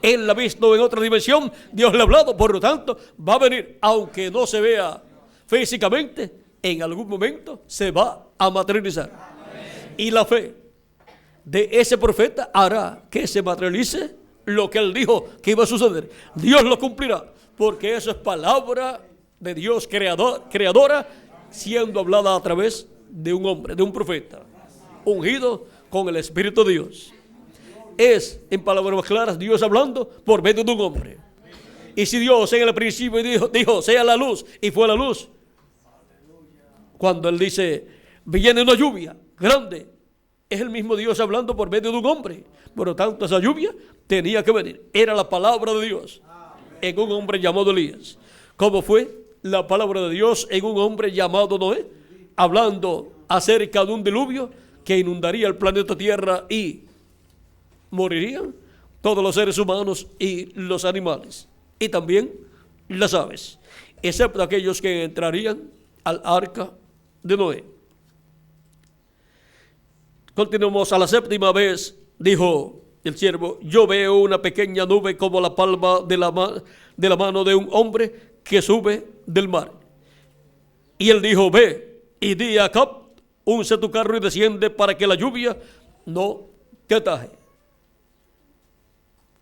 Él la ha visto en otra dimensión, Dios le ha hablado, por lo tanto va a venir, aunque no se vea físicamente, en algún momento se va a materializar. Amén. Y la fe de ese profeta hará que se materialice lo que él dijo que iba a suceder. Dios lo cumplirá, porque eso es palabra de Dios creadora, siendo hablada a través de un hombre, de un profeta, ungido con el Espíritu de Dios. Es, en palabras más claras, Dios hablando por medio de un hombre. Y si Dios en el principio dijo sea la luz, y fue la luz, cuando él dice viene una lluvia grande, es el mismo Dios hablando por medio de un hombre. Por lo tanto, esa lluvia tenía que venir. Era la palabra de Dios en un hombre llamado Elías. ¿Cómo fue la palabra de Dios en un hombre llamado Noé? Hablando acerca de un diluvio que inundaría el planeta Tierra y morirían todos los seres humanos y los animales, y también las aves, excepto aquellos que entrarían al arca de Noé. Continuamos. A la 7ª vez dijo el siervo: yo veo una pequeña nube como la palma de la mano de un hombre que sube del mar. Y él dijo: ve y di a Acab: unce tu carro y desciende para que la lluvia no te ataje.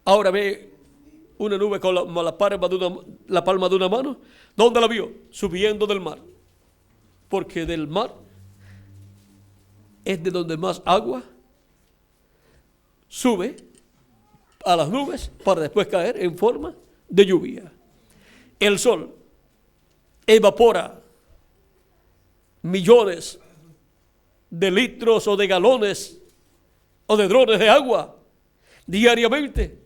Ahora ve una nube con la palma de una mano. ¿Dónde la vio? Subiendo del mar. Porque del mar es de donde más agua sube a las nubes para después caer en forma de lluvia. El sol evapora millones de litros o de galones o de drones de agua diariamente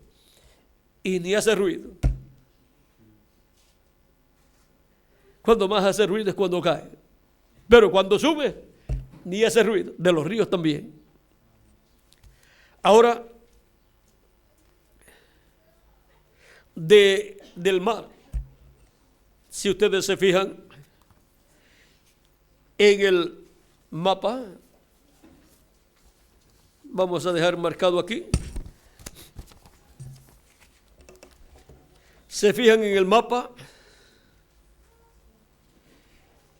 y ni hace ruido. Cuando más hace ruido es cuando cae, pero cuando sube ni hace ruido. De los ríos también. Ahora, del mar, si ustedes se fijan en el mapa, vamos a dejar marcado aquí. Se fijan en el mapa,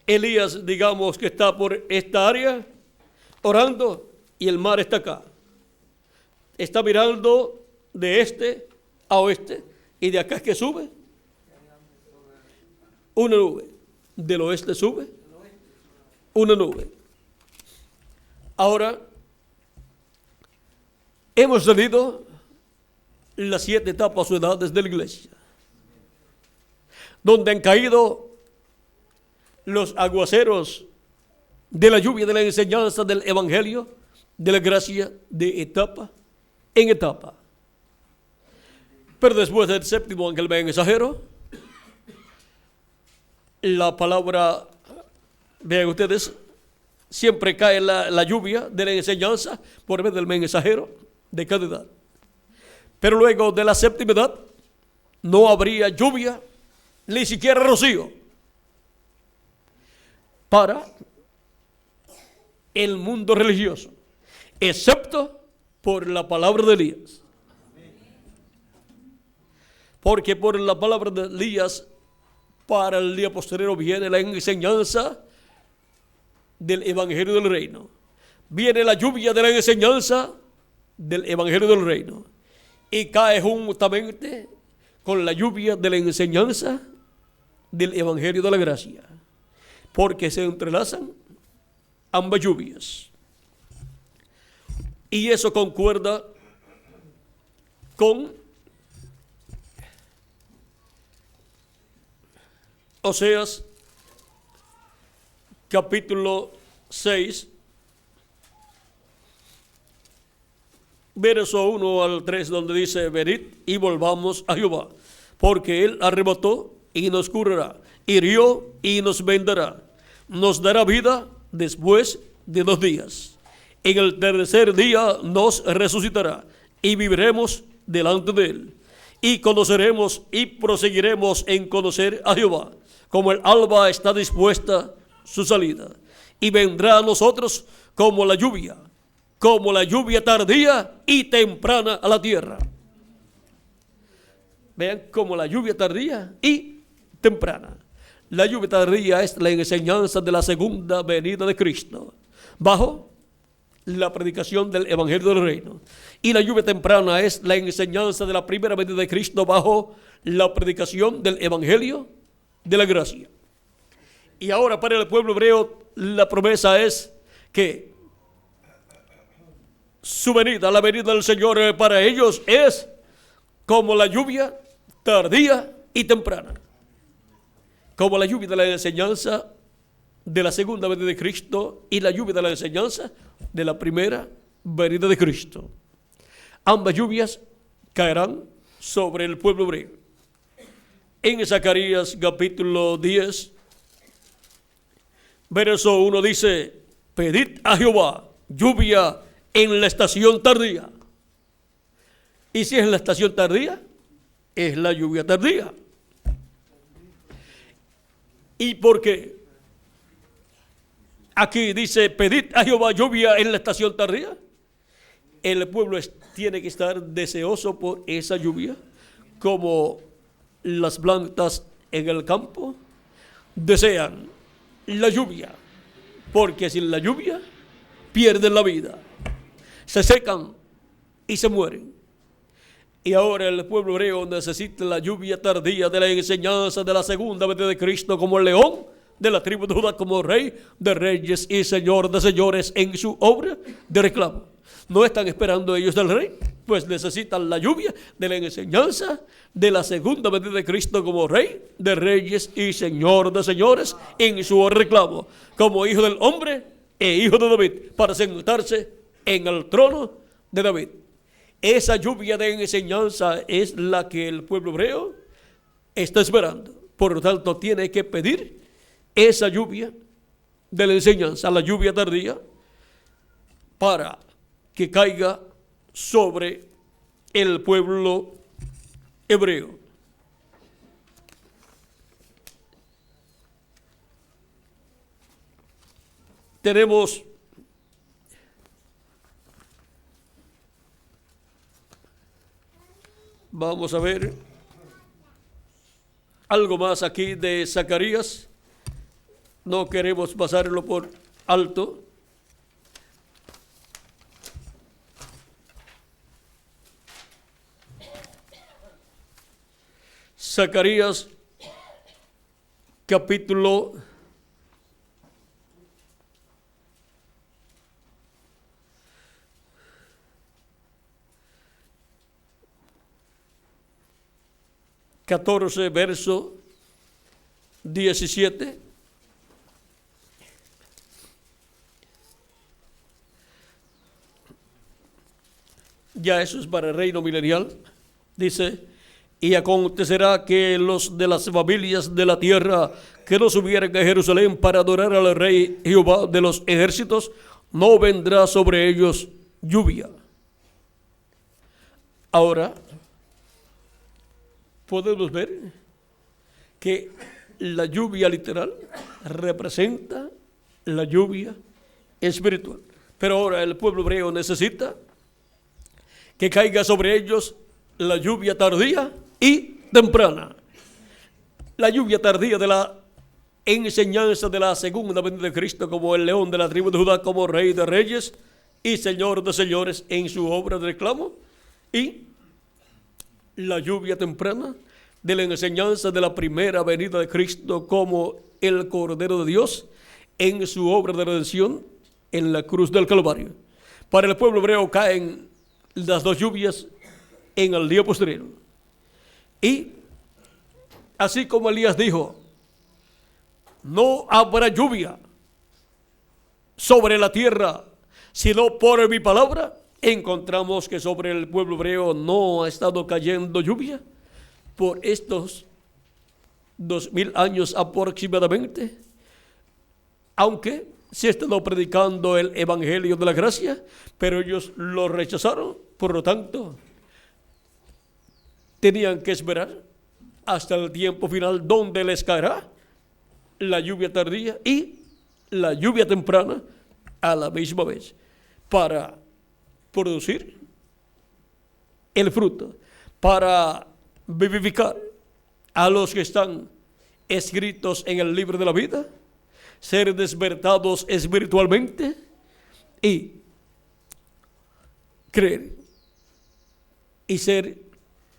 Elías, digamos que está por esta área orando y el mar está acá. Está mirando de este a oeste y de acá es que sube una nube. Del oeste sube una nube. Ahora, hemos tenido las 7 etapas o edades de la iglesia, donde han caído los aguaceros de la lluvia de la enseñanza del evangelio, de la gracia, de etapa en etapa. Pero después del 7º ángel mensajero, la palabra, vean ustedes, siempre cae la lluvia de la enseñanza por medio del mensajero de cada edad. Pero luego de la séptima edad no habría lluvia, ni siquiera rocío, para el mundo religioso, excepto por la palabra de Elías. Porque por la palabra de Elías, para el día posterior viene la enseñanza del Evangelio del Reino. Viene la lluvia de la enseñanza del Evangelio del Reino. Y cae juntamente con la lluvia de la enseñanza del Evangelio de la Gracia. Porque se entrelazan ambas lluvias. Y eso concuerda con Oseas capítulo 6, verso 1 al 3, donde dice: venid y volvamos a Jehová, porque él arrebató y nos curará, hirió y nos vendará, nos dará vida después de 2 días. En el tercer día nos resucitará y viviremos delante de él. Y conoceremos y proseguiremos en conocer a Jehová, como el alba está dispuesta su salida. Y vendrá a nosotros como la lluvia tardía y temprana a la tierra. Vean, como la lluvia tardía y temprana. La lluvia tardía es la enseñanza de la segunda venida de Cristo, bajo la predicación del Evangelio del Reino. Y la lluvia temprana es la enseñanza de la primera venida de Cristo, bajo la predicación del Evangelio de la Gracia. Y ahora para el pueblo hebreo la promesa es que su venida, la venida del Señor para ellos es como la lluvia tardía y temprana. Como la lluvia de la enseñanza de la segunda venida de Cristo y la lluvia de la enseñanza de la primera venida de Cristo. Ambas lluvias caerán sobre el pueblo hebreo. En Zacarías capítulo 10, verso 1 dice: pedid a Jehová lluvia en la estación tardía. Y si es la estación tardía, es la lluvia tardía. ¿Y por qué? Aquí dice: pedid a Jehová lluvia en la estación tardía. El pueblo tiene que estar deseoso por esa lluvia, como las plantas en el campo desean la lluvia, porque sin la lluvia pierden la vida, se secan y se mueren. Y ahora el pueblo hebreo necesita la lluvia tardía de la enseñanza de la segunda venida de Cristo, como el león de la tribu de Judá, como rey de reyes y señor de señores en su obra de reclamo. ¿No están esperando ellos del rey? Pues necesitan la lluvia de la enseñanza de la segunda venida de Cristo como rey de reyes y señor de señores en su reclamo, como hijo del hombre e hijo de David, para sentarse en el trono de David. Esa lluvia de enseñanza es la que el pueblo hebreo está esperando. Por lo tanto, tiene que pedir esa lluvia de la enseñanza, la lluvia tardía, para que caiga sobre el pueblo hebreo. Vamos a ver algo más aquí de Zacarías. No queremos pasarlo por alto. Zacarías capítulo 14, verso 17. Ya eso es para el reino milenial. Dice: Y acontecerá que los de las familias de la tierra que no subieran a Jerusalén para adorar al Rey Jehová de los ejércitos, no vendrá sobre ellos lluvia. Ahora, podemos ver que la lluvia literal representa la lluvia espiritual. Pero ahora el pueblo hebreo necesita que caiga sobre ellos la lluvia tardía y temprana. La lluvia tardía de la enseñanza de la segunda venida de Cristo como el león de la tribu de Judá, como rey de reyes y señor de señores en su obra de reclamo, y la lluvia temprana de la enseñanza de la primera venida de Cristo como el Cordero de Dios en su obra de redención en la cruz del Calvario. Para el pueblo hebreo caen las dos lluvias en el día posterior. Y así como Elías dijo, no habrá lluvia sobre la tierra, sino por mi palabra, encontramos que sobre el pueblo hebreo no ha estado cayendo lluvia por estos 2000 años aproximadamente, aunque se ha estado predicando el evangelio de la gracia, pero ellos lo rechazaron. Por lo tanto, tenían que esperar hasta el tiempo final, donde les caerá la lluvia tardía y la lluvia temprana a la misma vez, para producir el fruto, para vivificar a los que están escritos en el libro de la vida, ser despertados espiritualmente y creer y ser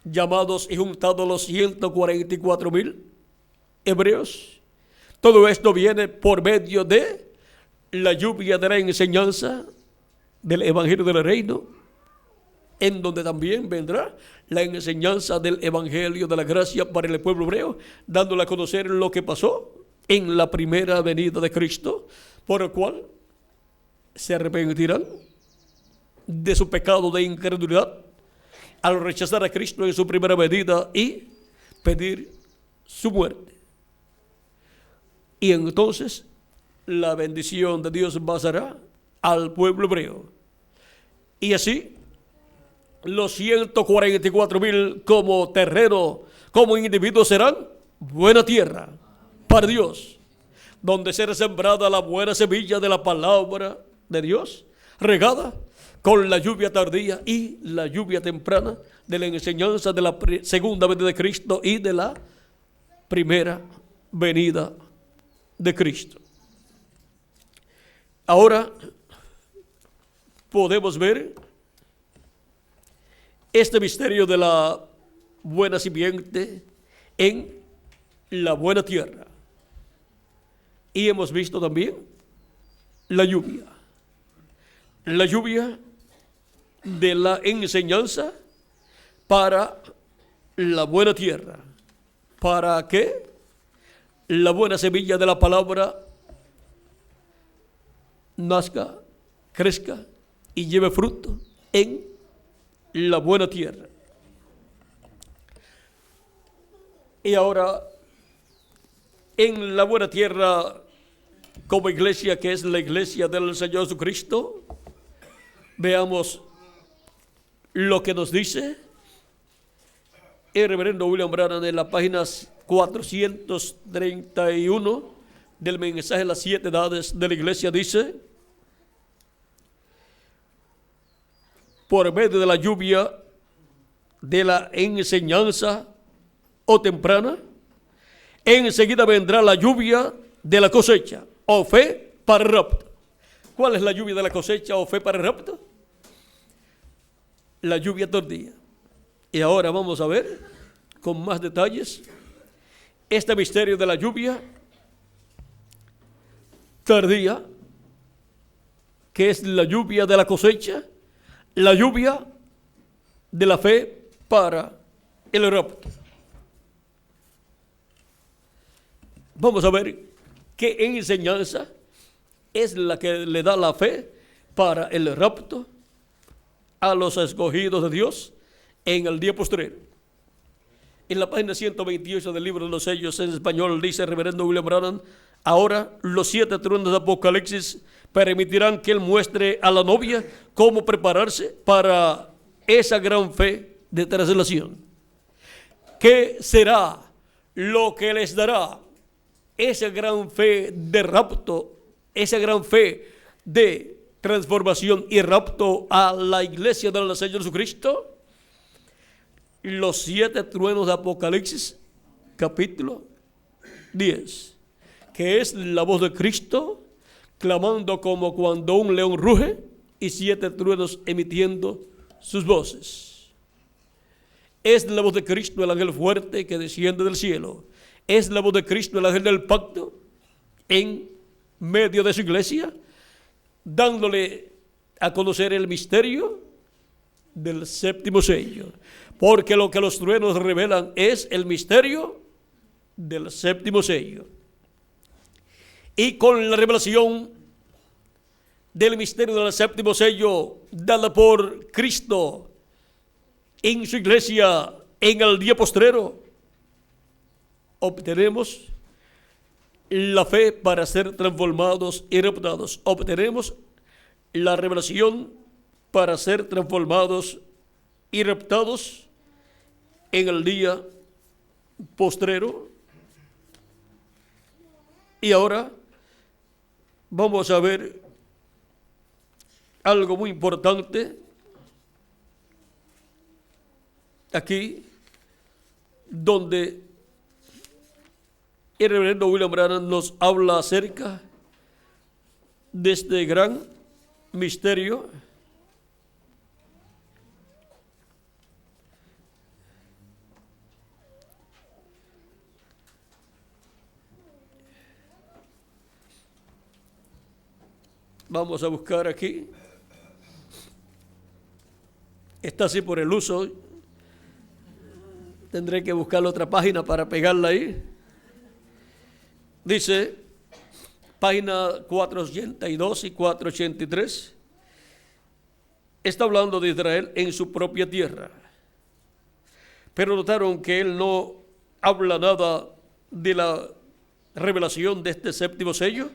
llamados y juntados los 144,000 hebreos. Todo esto viene por medio de la lluvia de la enseñanza del evangelio del reino, en donde también vendrá la enseñanza del evangelio de la gracia para el pueblo hebreo, dándole a conocer lo que pasó en la primera venida de Cristo, por el cual se arrepentirán de su pecado de incredulidad al rechazar a Cristo en su primera venida y pedir su muerte. Y entonces la bendición de Dios pasará al pueblo hebreo. Y así los 144,000 como terreno, como individuos, serán buena tierra para Dios, donde será sembrada la buena semilla de la palabra de Dios, regada con la lluvia tardía y la lluvia temprana de la enseñanza de la segunda venida de Cristo y de la primera venida de Cristo. Ahora podemos ver este misterio de la buena simiente en la buena tierra. Y hemos visto también la lluvia de la enseñanza para la buena tierra, para que la buena semilla de la palabra nazca, crezca y lleve fruto en la buena tierra. Y ahora, en la buena tierra, como iglesia, que es la iglesia del Señor Jesucristo, veamos lo que nos dice el reverendo William Branham en la página 431 del mensaje de las 7 edades de la iglesia. Dice: por medio de la lluvia de la enseñanza o temprana, enseguida vendrá la lluvia de la cosecha o fe para el rapto. ¿Cuál es la lluvia de la cosecha o fe para el rapto? La lluvia tardía. Y ahora vamos a ver con más detalles este misterio de la lluvia tardía, que es la lluvia de la cosecha, la lluvia de la fe para el rapto. Vamos a ver qué enseñanza es la que le da la fe para el rapto a los escogidos de Dios en el día posterior. En la página 128 del libro de los sellos en español dice el reverendo William Branham: ahora los 7 truenos de Apocalipsis permitirán que él muestre a la novia cómo prepararse para esa gran fe de traslación. ¿Qué será lo que les dará esa gran fe de rapto, esa gran fe de transformación y rapto a la iglesia del Señor Jesucristo? Los 7 truenos de Apocalipsis, capítulo 10, que es la voz de Cristo clamando como cuando un león ruge, y 7 truenos emitiendo sus voces. Es la voz de Cristo, el ángel fuerte que desciende del cielo. Es la voz de Cristo, el ángel del pacto, en medio de su iglesia, dándole a conocer el misterio del 7º sello. Porque lo que los truenos revelan es el misterio del 7º sello. Y con la revelación del misterio del 7º sello dada por Cristo en su iglesia en el día postrero, obtenemos la fe para ser transformados y raptados. Obtenemos la revelación para ser transformados y raptados en el día postrero. Y ahora vamos a ver algo muy importante aquí, donde el reverendo William Branham nos habla acerca de este gran misterio. Vamos a buscar aquí. Está así por el uso. Tendré que buscar la otra página para pegarla ahí. Dice, página 482 y 483. Está hablando de Israel en su propia tierra. Pero notaron que él no habla nada de la revelación de este 7º sello.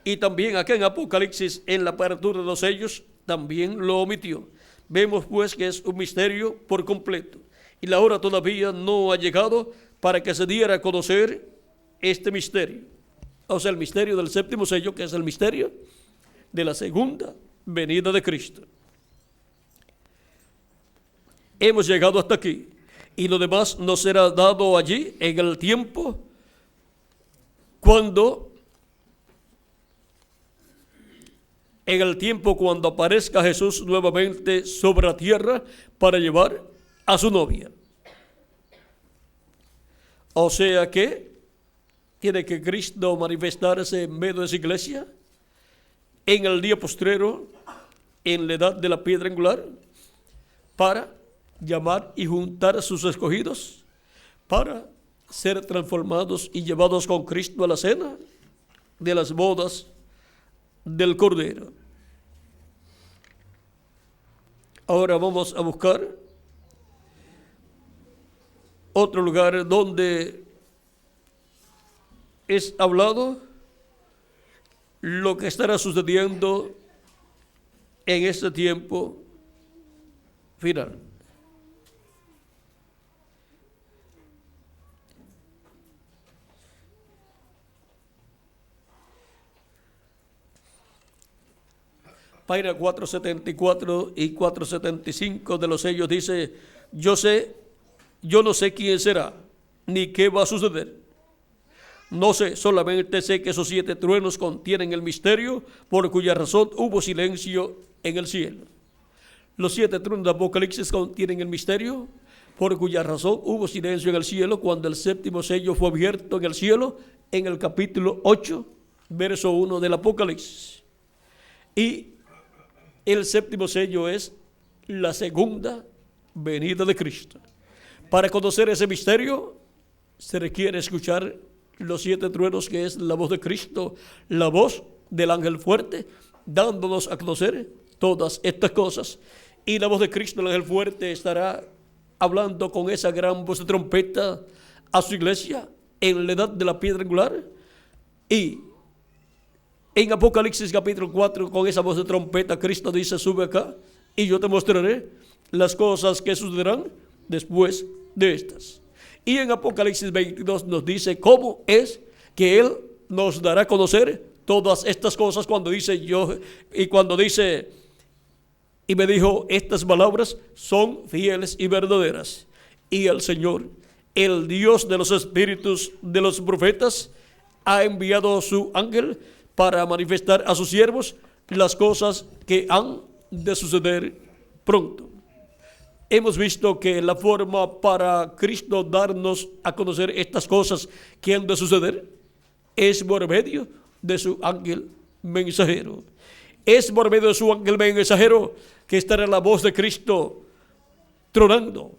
Y también acá en Apocalipsis, en la apertura de los sellos, también lo omitió. Vemos pues que es un misterio por completo. Y la hora todavía no ha llegado para que se diera a conocer este misterio. O sea, el misterio del 7º sello, que es el misterio de la segunda venida de Cristo. Hemos llegado hasta aquí. Y lo demás nos será dado allí en el tiempo cuando aparezca Jesús nuevamente sobre la tierra para llevar a su novia. O sea que tiene que Cristo manifestarse en medio de su iglesia en el día postrero, en la edad de la piedra angular, para llamar y juntar a sus escogidos, para ser transformados y llevados con Cristo a la cena de las bodas del Cordero. Ahora vamos a buscar otro lugar donde es hablado lo que estará sucediendo en este tiempo final. Página 474 y 475 de los sellos dice: yo no sé quién será, ni qué va a suceder. No sé, solamente sé que esos 7 truenos contienen el misterio, por cuya razón hubo silencio en el cielo. Los 7 truenos de Apocalipsis contienen el misterio, por cuya razón hubo silencio en el cielo cuando el 7º sello fue abierto en el cielo, en el capítulo 8, verso 1 del Apocalipsis. Y el 7º sello es la segunda venida de Cristo. Para conocer ese misterio se requiere escuchar los 7 truenos, que es la voz de Cristo, la voz del ángel fuerte, dándonos a conocer todas estas cosas. Y la voz de Cristo, el ángel fuerte, estará hablando con esa gran voz de trompeta a su iglesia en la edad de la piedra angular. Y en Apocalipsis capítulo 4, con esa voz de trompeta, Cristo dice: sube acá y yo te mostraré las cosas que sucederán después de estas. Y en Apocalipsis 22 nos dice cómo es que Él nos dará a conocer todas estas cosas, cuando dice y me dijo: estas palabras son fieles y verdaderas. Y el Señor, el Dios de los espíritus de los profetas, ha enviado su ángel para manifestar a sus siervos las cosas que han de suceder pronto. Hemos visto que la forma para Cristo darnos a conocer estas cosas que han de suceder es por medio de su ángel mensajero. Es por medio de su ángel mensajero que estará la voz de Cristo tronando,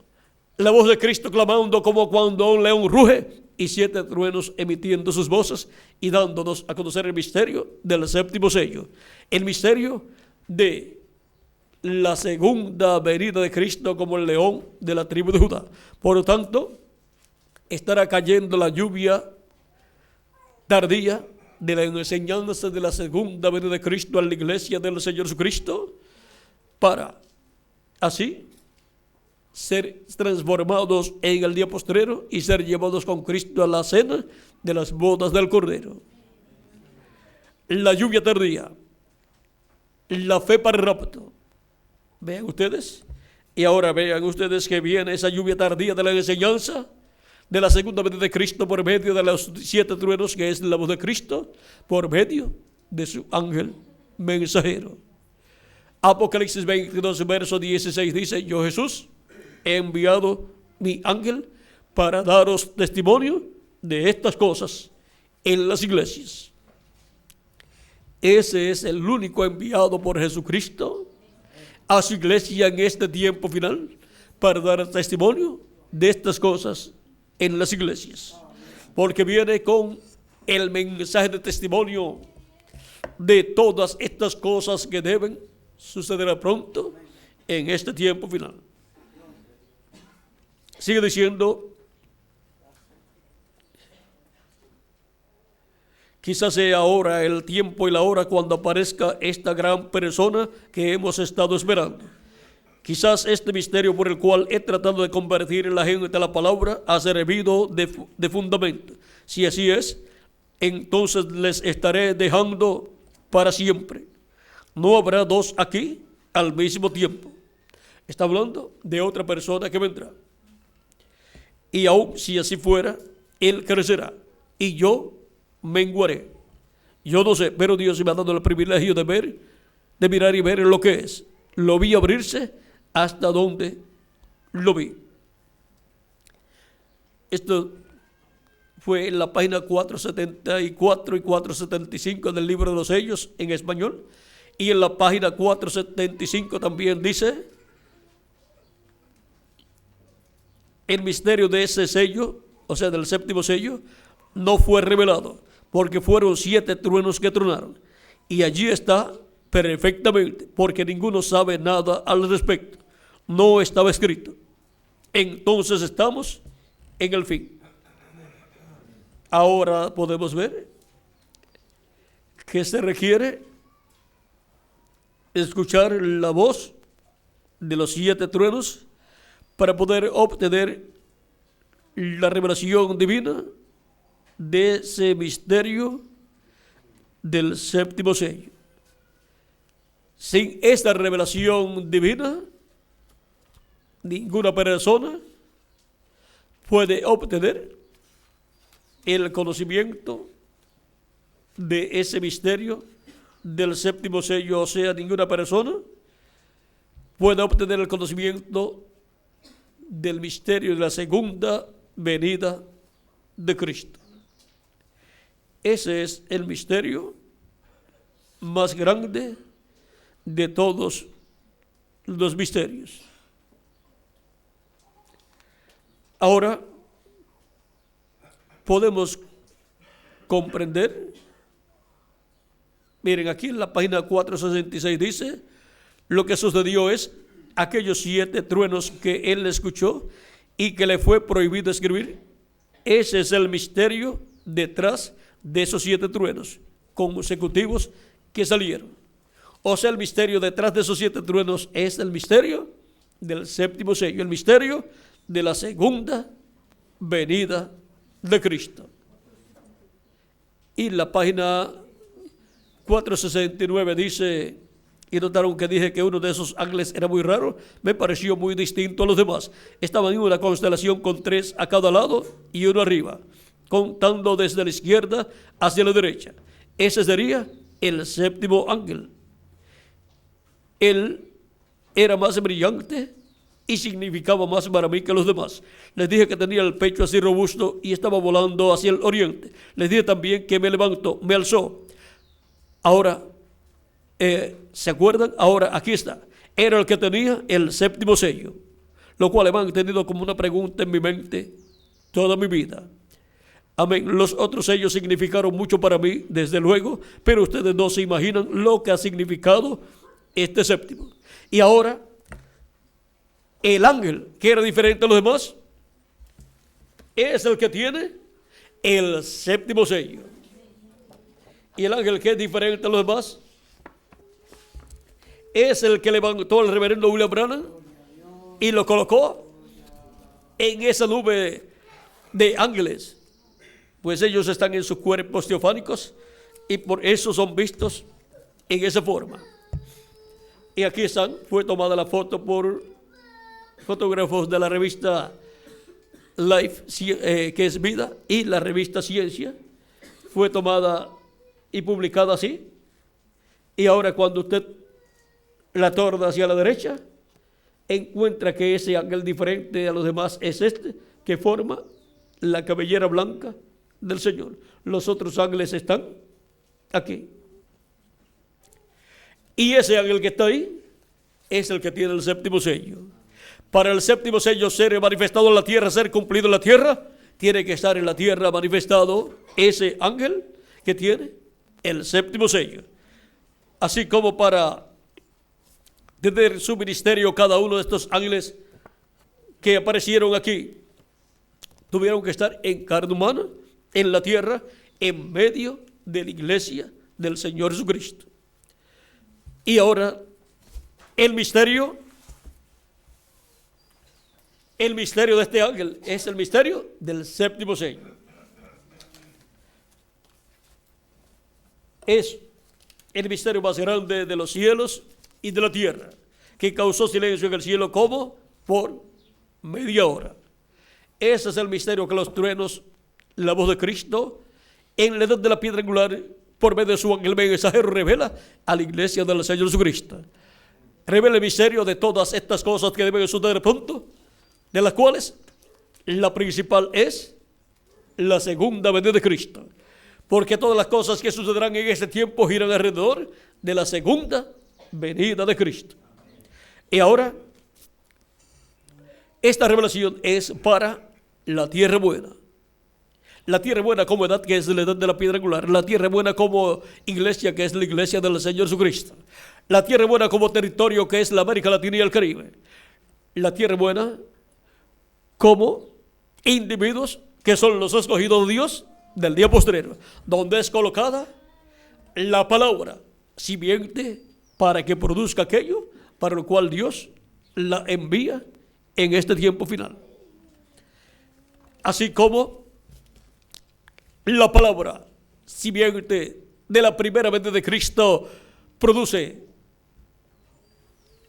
la voz de Cristo clamando como cuando un león ruge, y 7 truenos emitiendo sus voces y dándonos a conocer el misterio del séptimo sello, el misterio de la segunda venida de Cristo como el león de la tribu de Judá. Por lo tanto, estará cayendo la lluvia tardía de la enseñanza de la segunda venida de Cristo a la iglesia del Señor Jesucristo, para así ser transformados en el día postrero y ser llevados con Cristo a la cena de las bodas del Cordero. La lluvia tardía, la fe para el rapto. Vean ustedes, y ahora vean ustedes que viene esa lluvia tardía de la enseñanza de la segunda venida de Cristo por medio de los 7 truenos, que es la voz de Cristo, por medio de su ángel mensajero. Apocalipsis 22, verso 16 dice: yo, Jesús, he enviado mi ángel para daros testimonio de estas cosas en las iglesias. Ese es el único enviado por Jesucristo a su iglesia en este tiempo final, para dar testimonio de estas cosas en las iglesias, porque viene con el mensaje de testimonio de todas estas cosas que deben suceder pronto en este tiempo final. Sigue diciendo: quizás sea ahora el tiempo y la hora cuando aparezca esta gran persona que hemos estado esperando. Quizás este misterio por el cual he tratado de convertir en la gente a la palabra ha servido de fundamento. Si así es, entonces les estaré dejando para siempre. No habrá dos aquí al mismo tiempo. Está hablando de otra persona que vendrá. Y aun si así fuera, Él crecerá y yo menguaré. Yo no sé, pero Dios me ha dado el privilegio de ver, de mirar y ver lo que es. Lo vi abrirse hasta donde lo vi. Esto fue en la página 474 y 475 del libro de los sellos en español. Y en la página 475 también dice: el misterio de ese sello, o sea, del séptimo sello, no fue revelado, porque fueron 7 truenos que tronaron. Y allí está perfectamente, porque ninguno sabe nada al respecto. No estaba escrito. Entonces estamos en el fin. Ahora podemos ver que se requiere escuchar la voz de los 7 truenos para poder obtener la revelación divina de ese misterio del séptimo sello. Sin esta revelación divina, ninguna persona puede obtener el conocimiento de ese misterio del séptimo sello. O sea, ninguna persona puede obtener el conocimiento del misterio de la segunda venida de Cristo. Ese es el misterio más grande de todos los misterios. Ahora podemos comprender. Miren, aquí en la página 466 dice: lo que sucedió es aquellos 7 truenos que él escuchó y que le fue prohibido escribir. Ese es el misterio detrás de esos 7 truenos consecutivos que salieron. O sea, el misterio detrás de esos 7 truenos es el misterio del séptimo sello, el misterio de la segunda venida de Cristo. Y la página 469 dice, y notaron que dije que uno de esos ángeles era muy raro, me pareció muy distinto a los demás. Estaban en una constelación con 3 a cada lado y uno arriba, contando desde la izquierda hacia la derecha. Ese sería el séptimo ángel. Él era más brillante y significaba más para mí que los demás. Les dije que tenía el pecho así robusto y estaba volando hacia el oriente. Les dije también que me levantó, me alzó. Ahora, ¿se acuerdan? Ahora, aquí está. Era el que tenía el séptimo sello, lo cual he mantenido como una pregunta en mi mente toda mi vida. Amén. Los otros sellos significaron mucho para mí, desde luego, pero ustedes no se imaginan lo que ha significado este séptimo. Y ahora, el ángel, que era diferente a los demás, es el que tiene el séptimo sello. Y el ángel, que es diferente a los demás, es el que levantó al reverendo William Branham y lo colocó en esa nube de ángeles. Pues ellos están en sus cuerpos teofánicos y por eso son vistos en esa forma. Y aquí están, fue tomada la foto por fotógrafos de la revista Life, que es Vida, y la revista Ciencia. Fue tomada y publicada así. Y ahora cuando usted la torna hacia la derecha, encuentra que ese ángel diferente a los demás es este, que forma la cabellera blanca del Señor. Los otros ángeles están aquí. Y ese ángel que está ahí es el que tiene el séptimo sello. Para el séptimo sello ser manifestado en la tierra, ser cumplido en la tierra, tiene que estar en la tierra manifestado ese ángel que tiene el séptimo sello. Así como para tener su ministerio, cada uno de estos ángeles que aparecieron aquí tuvieron que estar en carne humana, en la tierra, en medio de la iglesia del Señor Jesucristo. Y ahora, el misterio de este ángel es el misterio del séptimo sello. Es el misterio más grande de los cielos y de la tierra, que causó silencio en el cielo como por media hora. Ese es el misterio que los truenos, la voz de Cristo, en la edad de la piedra angular, por medio de su ángel mensajero, revela a la iglesia del Señor Jesucristo. Revela el misterio de todas estas cosas que deben suceder pronto, de las cuales la principal es la segunda venida de Cristo. Porque todas las cosas que sucederán en ese tiempo giran alrededor de la segunda venida de Cristo. Y ahora, esta revelación es para la tierra buena. La tierra buena como edad, que es la edad de la piedra angular. La tierra buena como iglesia, que es la iglesia del Señor Jesucristo. La tierra buena como territorio, que es la América Latina y el Caribe. La tierra buena como individuos, que son los escogidos de Dios del día postrero, donde es colocada la palabra simiente para que produzca aquello para lo cual Dios la envía en este tiempo final. Así como la palabra simiente de la primera venida de Cristo produce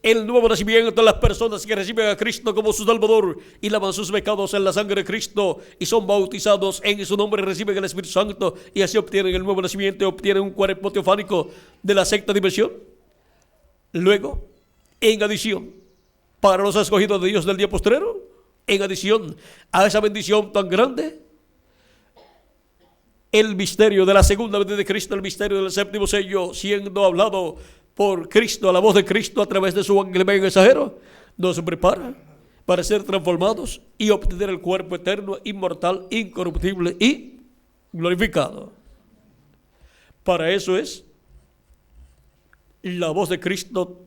el nuevo nacimiento de las personas que reciben a Cristo como su Salvador y lavan sus pecados en la sangre de Cristo y son bautizados en su nombre, reciben el Espíritu Santo y así obtienen el nuevo nacimiento y obtienen un cuerpo teofánico de la sexta dimensión. Luego, en adición, para los escogidos de Dios del día postrero, en adición a esa bendición tan grande, el misterio de la segunda venida de Cristo, el misterio del séptimo sello, siendo hablado por Cristo, a la voz de Cristo a través de su ángel mensajero, nos prepara para ser transformados y obtener el cuerpo eterno, inmortal, incorruptible y glorificado. Para eso es la voz de Cristo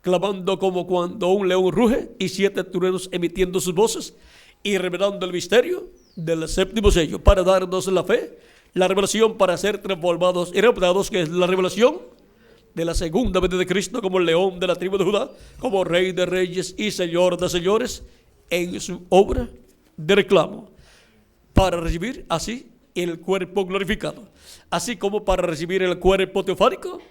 clamando como cuando un león ruge y 7 truenos emitiendo sus voces y revelando el misterio del séptimo sello para darnos la fe, la revelación para ser transformados y reputados, que es la revelación de la segunda venida de Cristo como el león de la tribu de Judá, como rey de reyes y señor de señores en su obra de reclamo, para recibir así el cuerpo glorificado, así como para recibir el cuerpo teofánico,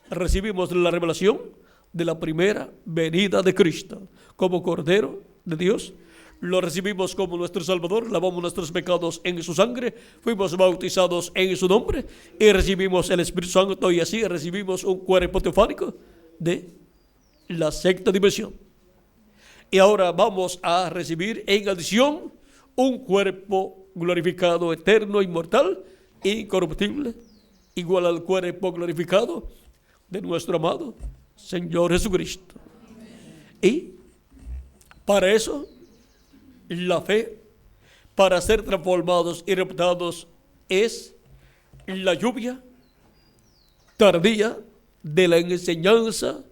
recibimos la revelación de la primera venida de Cristo como Cordero de Dios. Lo recibimos como nuestro Salvador, lavamos nuestros pecados en su sangre, fuimos bautizados en su nombre y recibimos el Espíritu Santo, y así recibimos un cuerpo teofánico de la sexta dimensión. Y ahora vamos a recibir en adición un cuerpo glorificado, eterno, inmortal, incorruptible, igual al cuerpo glorificado de nuestro amado Señor Jesucristo. Y para eso, la fe, para ser transformados y reputados, es la lluvia tardía de la enseñanza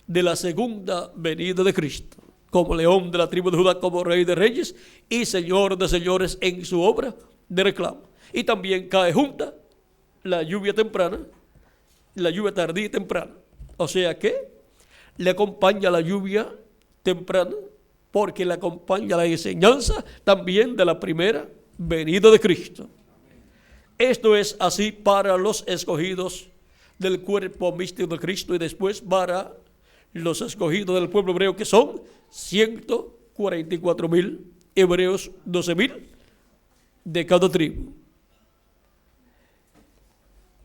de la segunda venida de Cristo, como león de la tribu de Judá, como rey de reyes y señor de señores en su obra de reclamo. Y también cae junta la lluvia temprana, la lluvia tardía y temprana. O sea que le acompaña la lluvia temprana, porque le acompaña la enseñanza también de la primera venida de Cristo. Esto es así para los escogidos del cuerpo místico de Cristo, y después para los escogidos del pueblo hebreo, que son 144,000 hebreos, 12,000 de cada tribu.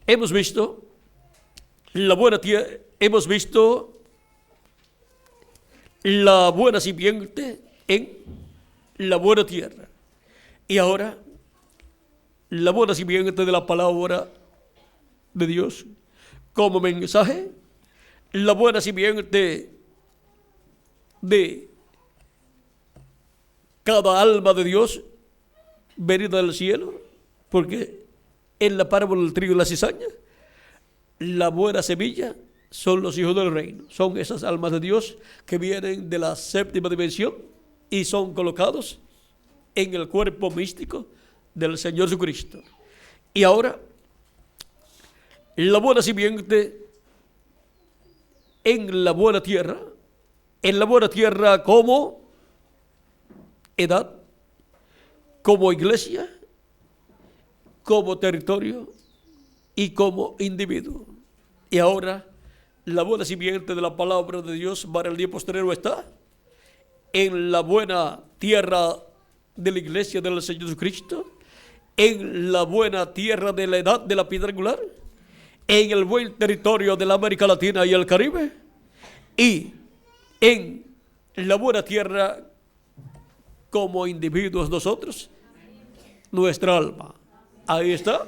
Hemos visto la buena tierra, hemos visto la buena simiente en la buena tierra. Y ahora, la buena simiente de la palabra de Dios como mensaje, la buena simiente de cada alma de Dios venida del cielo, porque en la parábola del trigo y la cizaña, la buena semilla son los hijos del reino, son esas almas de Dios que vienen de la séptima dimensión y son colocados en el cuerpo místico del Señor Jesucristo. Y ahora, la buena simiente en la buena tierra como edad, como iglesia, como territorio y como individuo. Y ahora, la buena simiente de la palabra de Dios para el día posterior está en la buena tierra de la iglesia del Señor Jesucristo, en la buena tierra de la edad de la piedra angular, en el buen territorio de la América Latina y el Caribe, y en la buena tierra como individuos nosotros, nuestra alma. Ahí está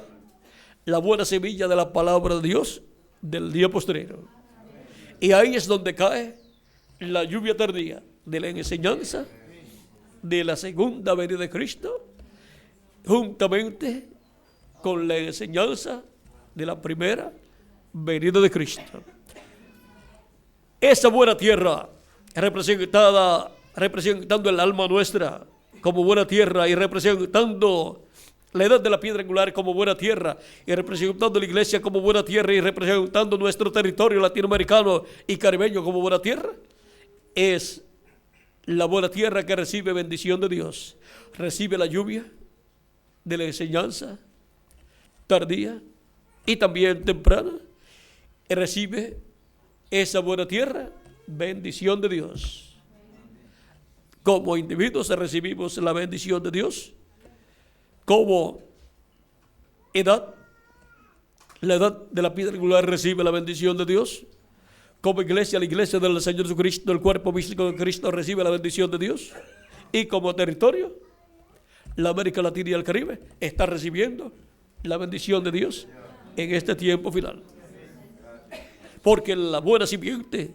la buena semilla de la palabra de Dios del día posterior. Y ahí es donde cae la lluvia tardía de la enseñanza de la segunda venida de Cristo, juntamente con la enseñanza de la primera venida de Cristo. Esa buena tierra representando el alma nuestra como buena tierra, y representando la edad de la piedra angular como buena tierra, y representando la iglesia como buena tierra, y representando nuestro territorio latinoamericano y caribeño como buena tierra, es la buena tierra que recibe bendición de Dios, recibe la lluvia de la enseñanza tardía y también temprana, y recibe esa buena tierra bendición de Dios. Como individuos recibimos la bendición de Dios. Como edad, la edad de la piedra angular recibe la bendición de Dios. Como iglesia, la iglesia del Señor Jesucristo, el cuerpo místico de Cristo, recibe la bendición de Dios. Y como territorio, la América Latina y el Caribe está recibiendo la bendición de Dios en este tiempo final. Porque la buena simiente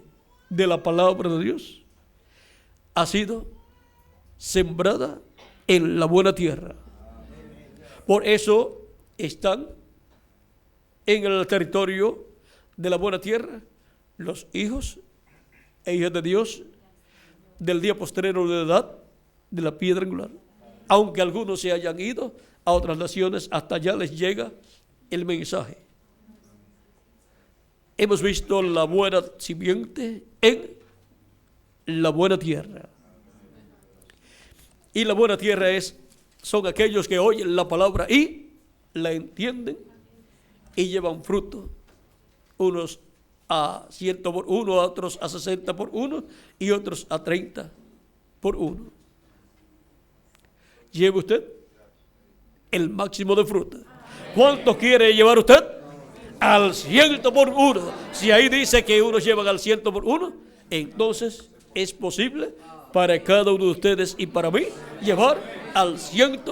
de la palabra de Dios ha sido sembrada en la buena tierra. Por eso están en el territorio de la buena tierra los hijos e hijas de Dios del día postrero de la edad de la piedra angular. Aunque algunos se hayan ido a otras naciones, hasta allá les llega el mensaje. Hemos visto la buena simiente en la buena tierra. Y la buena tierra son aquellos que oyen la palabra y la entienden y llevan fruto. Unos a 100 por 1, otros a 60 por 1 y otros a 30 por 1. Lleve usted el máximo de fruta. ¿Cuánto quiere llevar usted? Al 100 por 1. Si ahí dice que unos llevan al 100 por 1, entonces es posible para cada uno de ustedes y para mí llevar al 100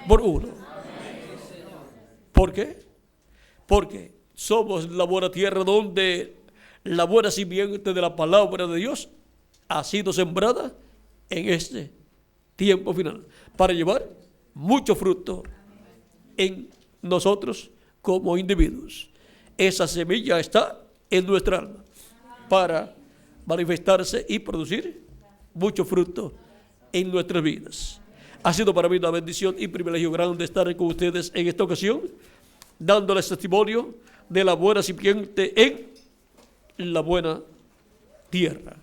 por 1. ¿Por qué? Porque somos la buena tierra donde la buena simiente de la palabra de Dios ha sido sembrada en este tiempo final para llevar mucho fruto en nosotros como individuos. Esa semilla está en nuestra alma para manifestarse y producir mucho fruto en nuestras vidas. Ha sido para mí una bendición y privilegio grande estar con ustedes en esta ocasión, dándoles testimonio de la buena simiente en la buena tierra.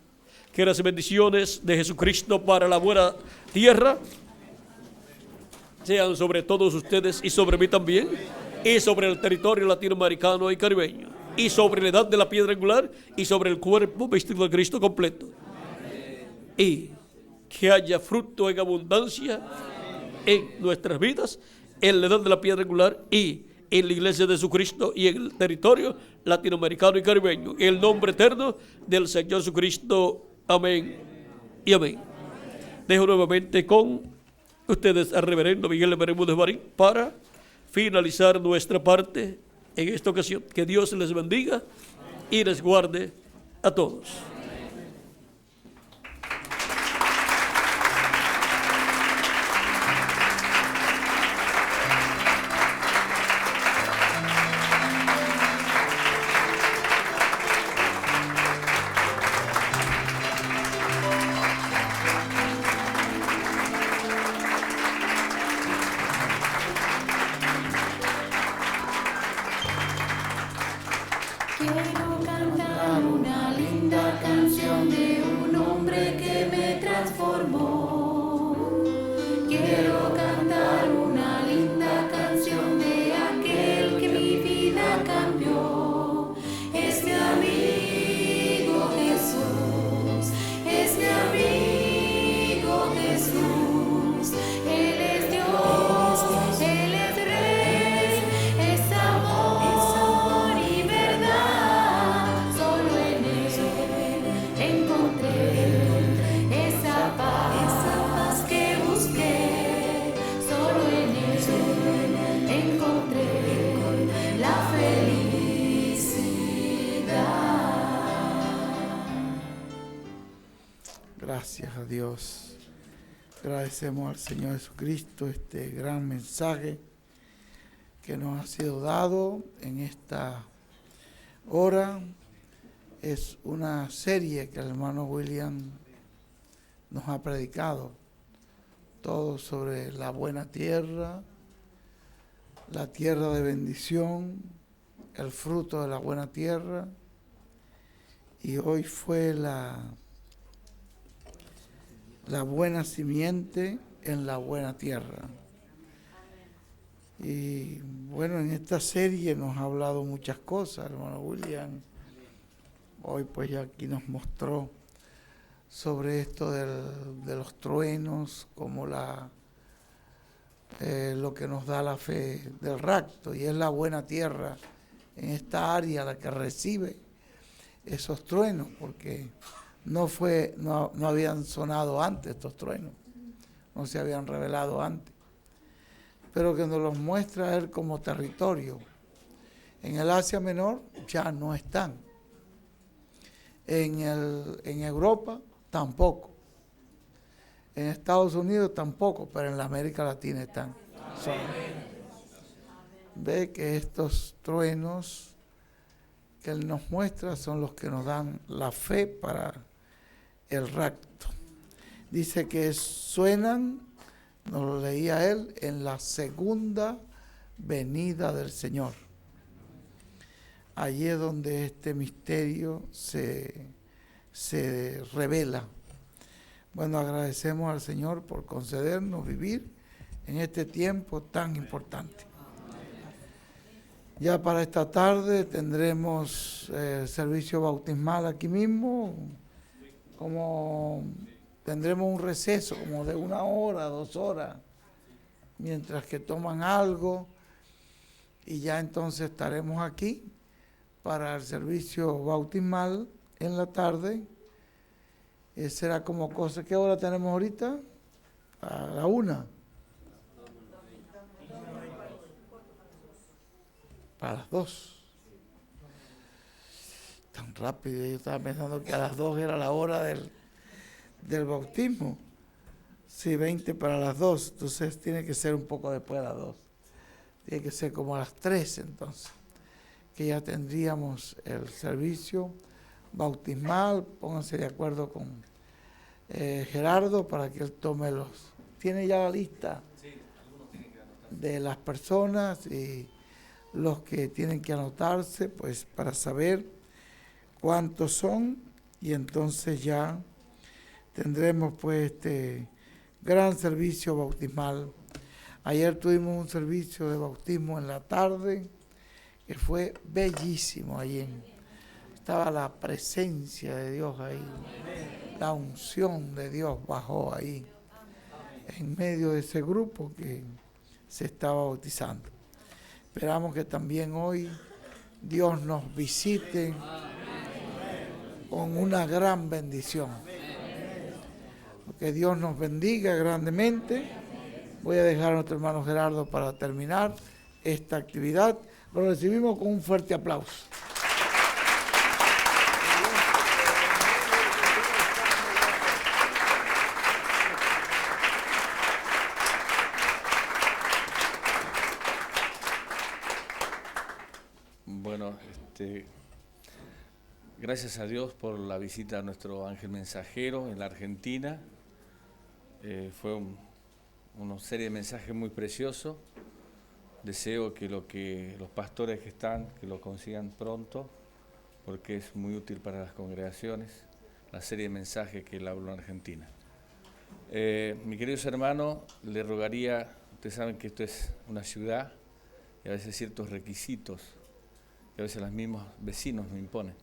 Que las bendiciones de Jesucristo para la buena tierra sean sobre todos ustedes y sobre mí también, y sobre el territorio latinoamericano y caribeño, y sobre la edad de la piedra angular, y sobre el cuerpo vestido de Cristo completo. Y que haya fruto en abundancia en nuestras vidas, en la edad de la piedra angular y en la iglesia de Jesucristo y en el territorio latinoamericano y caribeño. En el nombre eterno del Señor Jesucristo. Amén y amén. Dejo nuevamente con ustedes al reverendo Miguel Bermúdez Marín para finalizar nuestra parte en esta ocasión. Que Dios les bendiga y les guarde a todos. Quiero cantar una linda canción de un hombre que me transformó. Quiero cantar una linda canción de aquel que mi vida cambió. Es mi amigo Jesús, es mi amigo Jesús. Él es Dios, Él es Rey, es amor y verdad. Solo en Él encontré esa paz que busqué. Solo en Él encontré la felicidad. Gracias a Dios. Agradecemos al Señor Jesucristo este gran mensaje que nos ha sido dado en esta hora. Es una serie que el hermano William nos ha predicado, todo sobre la buena tierra, la tierra de bendición, el fruto de la buena tierra, y hoy fue la buena simiente en la buena tierra. Y bueno, en esta serie nos ha hablado muchas cosas, hermano William. Hoy pues ya aquí nos mostró sobre esto de los truenos, como lo que nos da la fe del rapto, y es la buena tierra en esta área la que recibe esos truenos, porque no habían sonado antes estos truenos, no se habían revelado antes, pero que nos los muestra Él como territorio. En el Asia Menor ya no están, en Europa tampoco, en Estados Unidos tampoco, pero en la América Latina están. Ve que estos truenos que Él nos muestra son los que nos dan la fe para el rapto. Dice que suenan, nos lo leía él, en la segunda venida del Señor. Allí es donde este misterio se revela. Bueno, agradecemos al Señor por concedernos vivir en este tiempo tan importante. Ya para esta tarde tendremos servicio bautismal aquí mismo, como tendremos un receso como de 1 hora, 2 horas, mientras que toman algo, y ya entonces estaremos aquí para el servicio bautismal en la tarde. Será como cosa, ¿qué hora tenemos ahorita? A la 1. Para las 2. Tan rápido, yo estaba pensando que a las 2 era la hora del bautismo. Sí, 20 para las 2, entonces tiene que ser un poco después de las 2. Tiene que ser como a las 3 entonces, que ya tendríamos el servicio bautismal. Pónganse de acuerdo con Gerardo para que él tome ¿Tiene ya la lista de las personas y los que tienen que anotarse, pues para saber cuántos son? Y entonces ya tendremos pues este gran servicio bautismal. Ayer tuvimos un servicio de bautismo en la tarde que fue bellísimo. Allí estaba la presencia de Dios ahí, la unción de Dios bajó ahí en medio de ese grupo que se estaba bautizando. Esperamos que también hoy Dios nos visite con una gran bendición. Que Dios nos bendiga grandemente. Voy a dejar a nuestro hermano Gerardo para terminar esta actividad. Lo recibimos con un fuerte aplauso. Bueno, gracias a Dios por la visita a nuestro ángel mensajero en la Argentina. Fue una serie de mensajes muy preciosos. Deseo que los pastores que están, que lo consigan pronto, porque es muy útil para las congregaciones, la serie de mensajes que él habló en Argentina. Mi queridos hermanos, le rogaría, ustedes saben que esto es una ciudad y a veces ciertos requisitos que a veces los mismos vecinos nos imponen.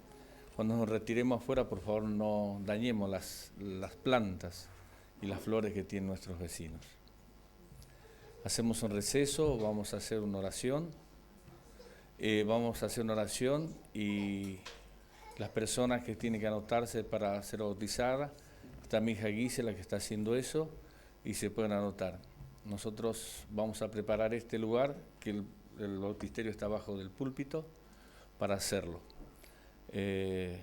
Cuando nos retiremos afuera, por favor, no dañemos las plantas y las flores que tienen nuestros vecinos. Hacemos un receso, vamos a hacer una oración. Y las personas que tienen que anotarse para ser bautizadas, está mi hija Gisela que está haciendo eso, y se pueden anotar. Nosotros vamos a preparar este lugar, que el bautisterio está abajo del púlpito, para hacerlo. Le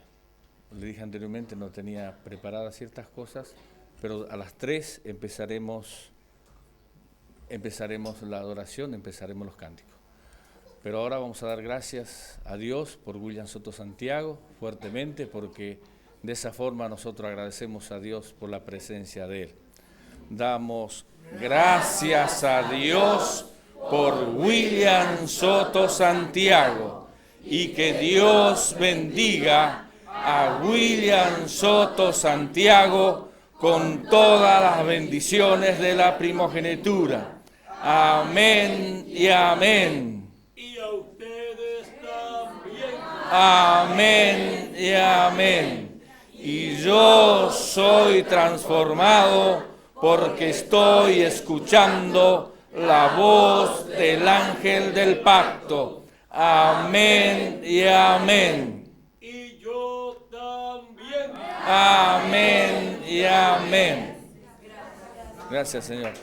dije anteriormente, no tenía preparadas ciertas cosas, pero a las 3 empezaremos la adoración, empezaremos los cánticos. Pero ahora vamos a dar gracias a Dios por William Soto Santiago, fuertemente, porque de esa forma nosotros agradecemos a Dios por la presencia de Él. Damos gracias a Dios por William Soto Santiago, y que Dios bendiga a William Soto Santiago con todas las bendiciones de la primogenitura. Amén y amén. Y a ustedes también. Amén y amén. Y yo soy transformado porque estoy escuchando la voz del ángel del pacto. Amén y amén. Y yo también. Amén y amén. Gracias, Señor.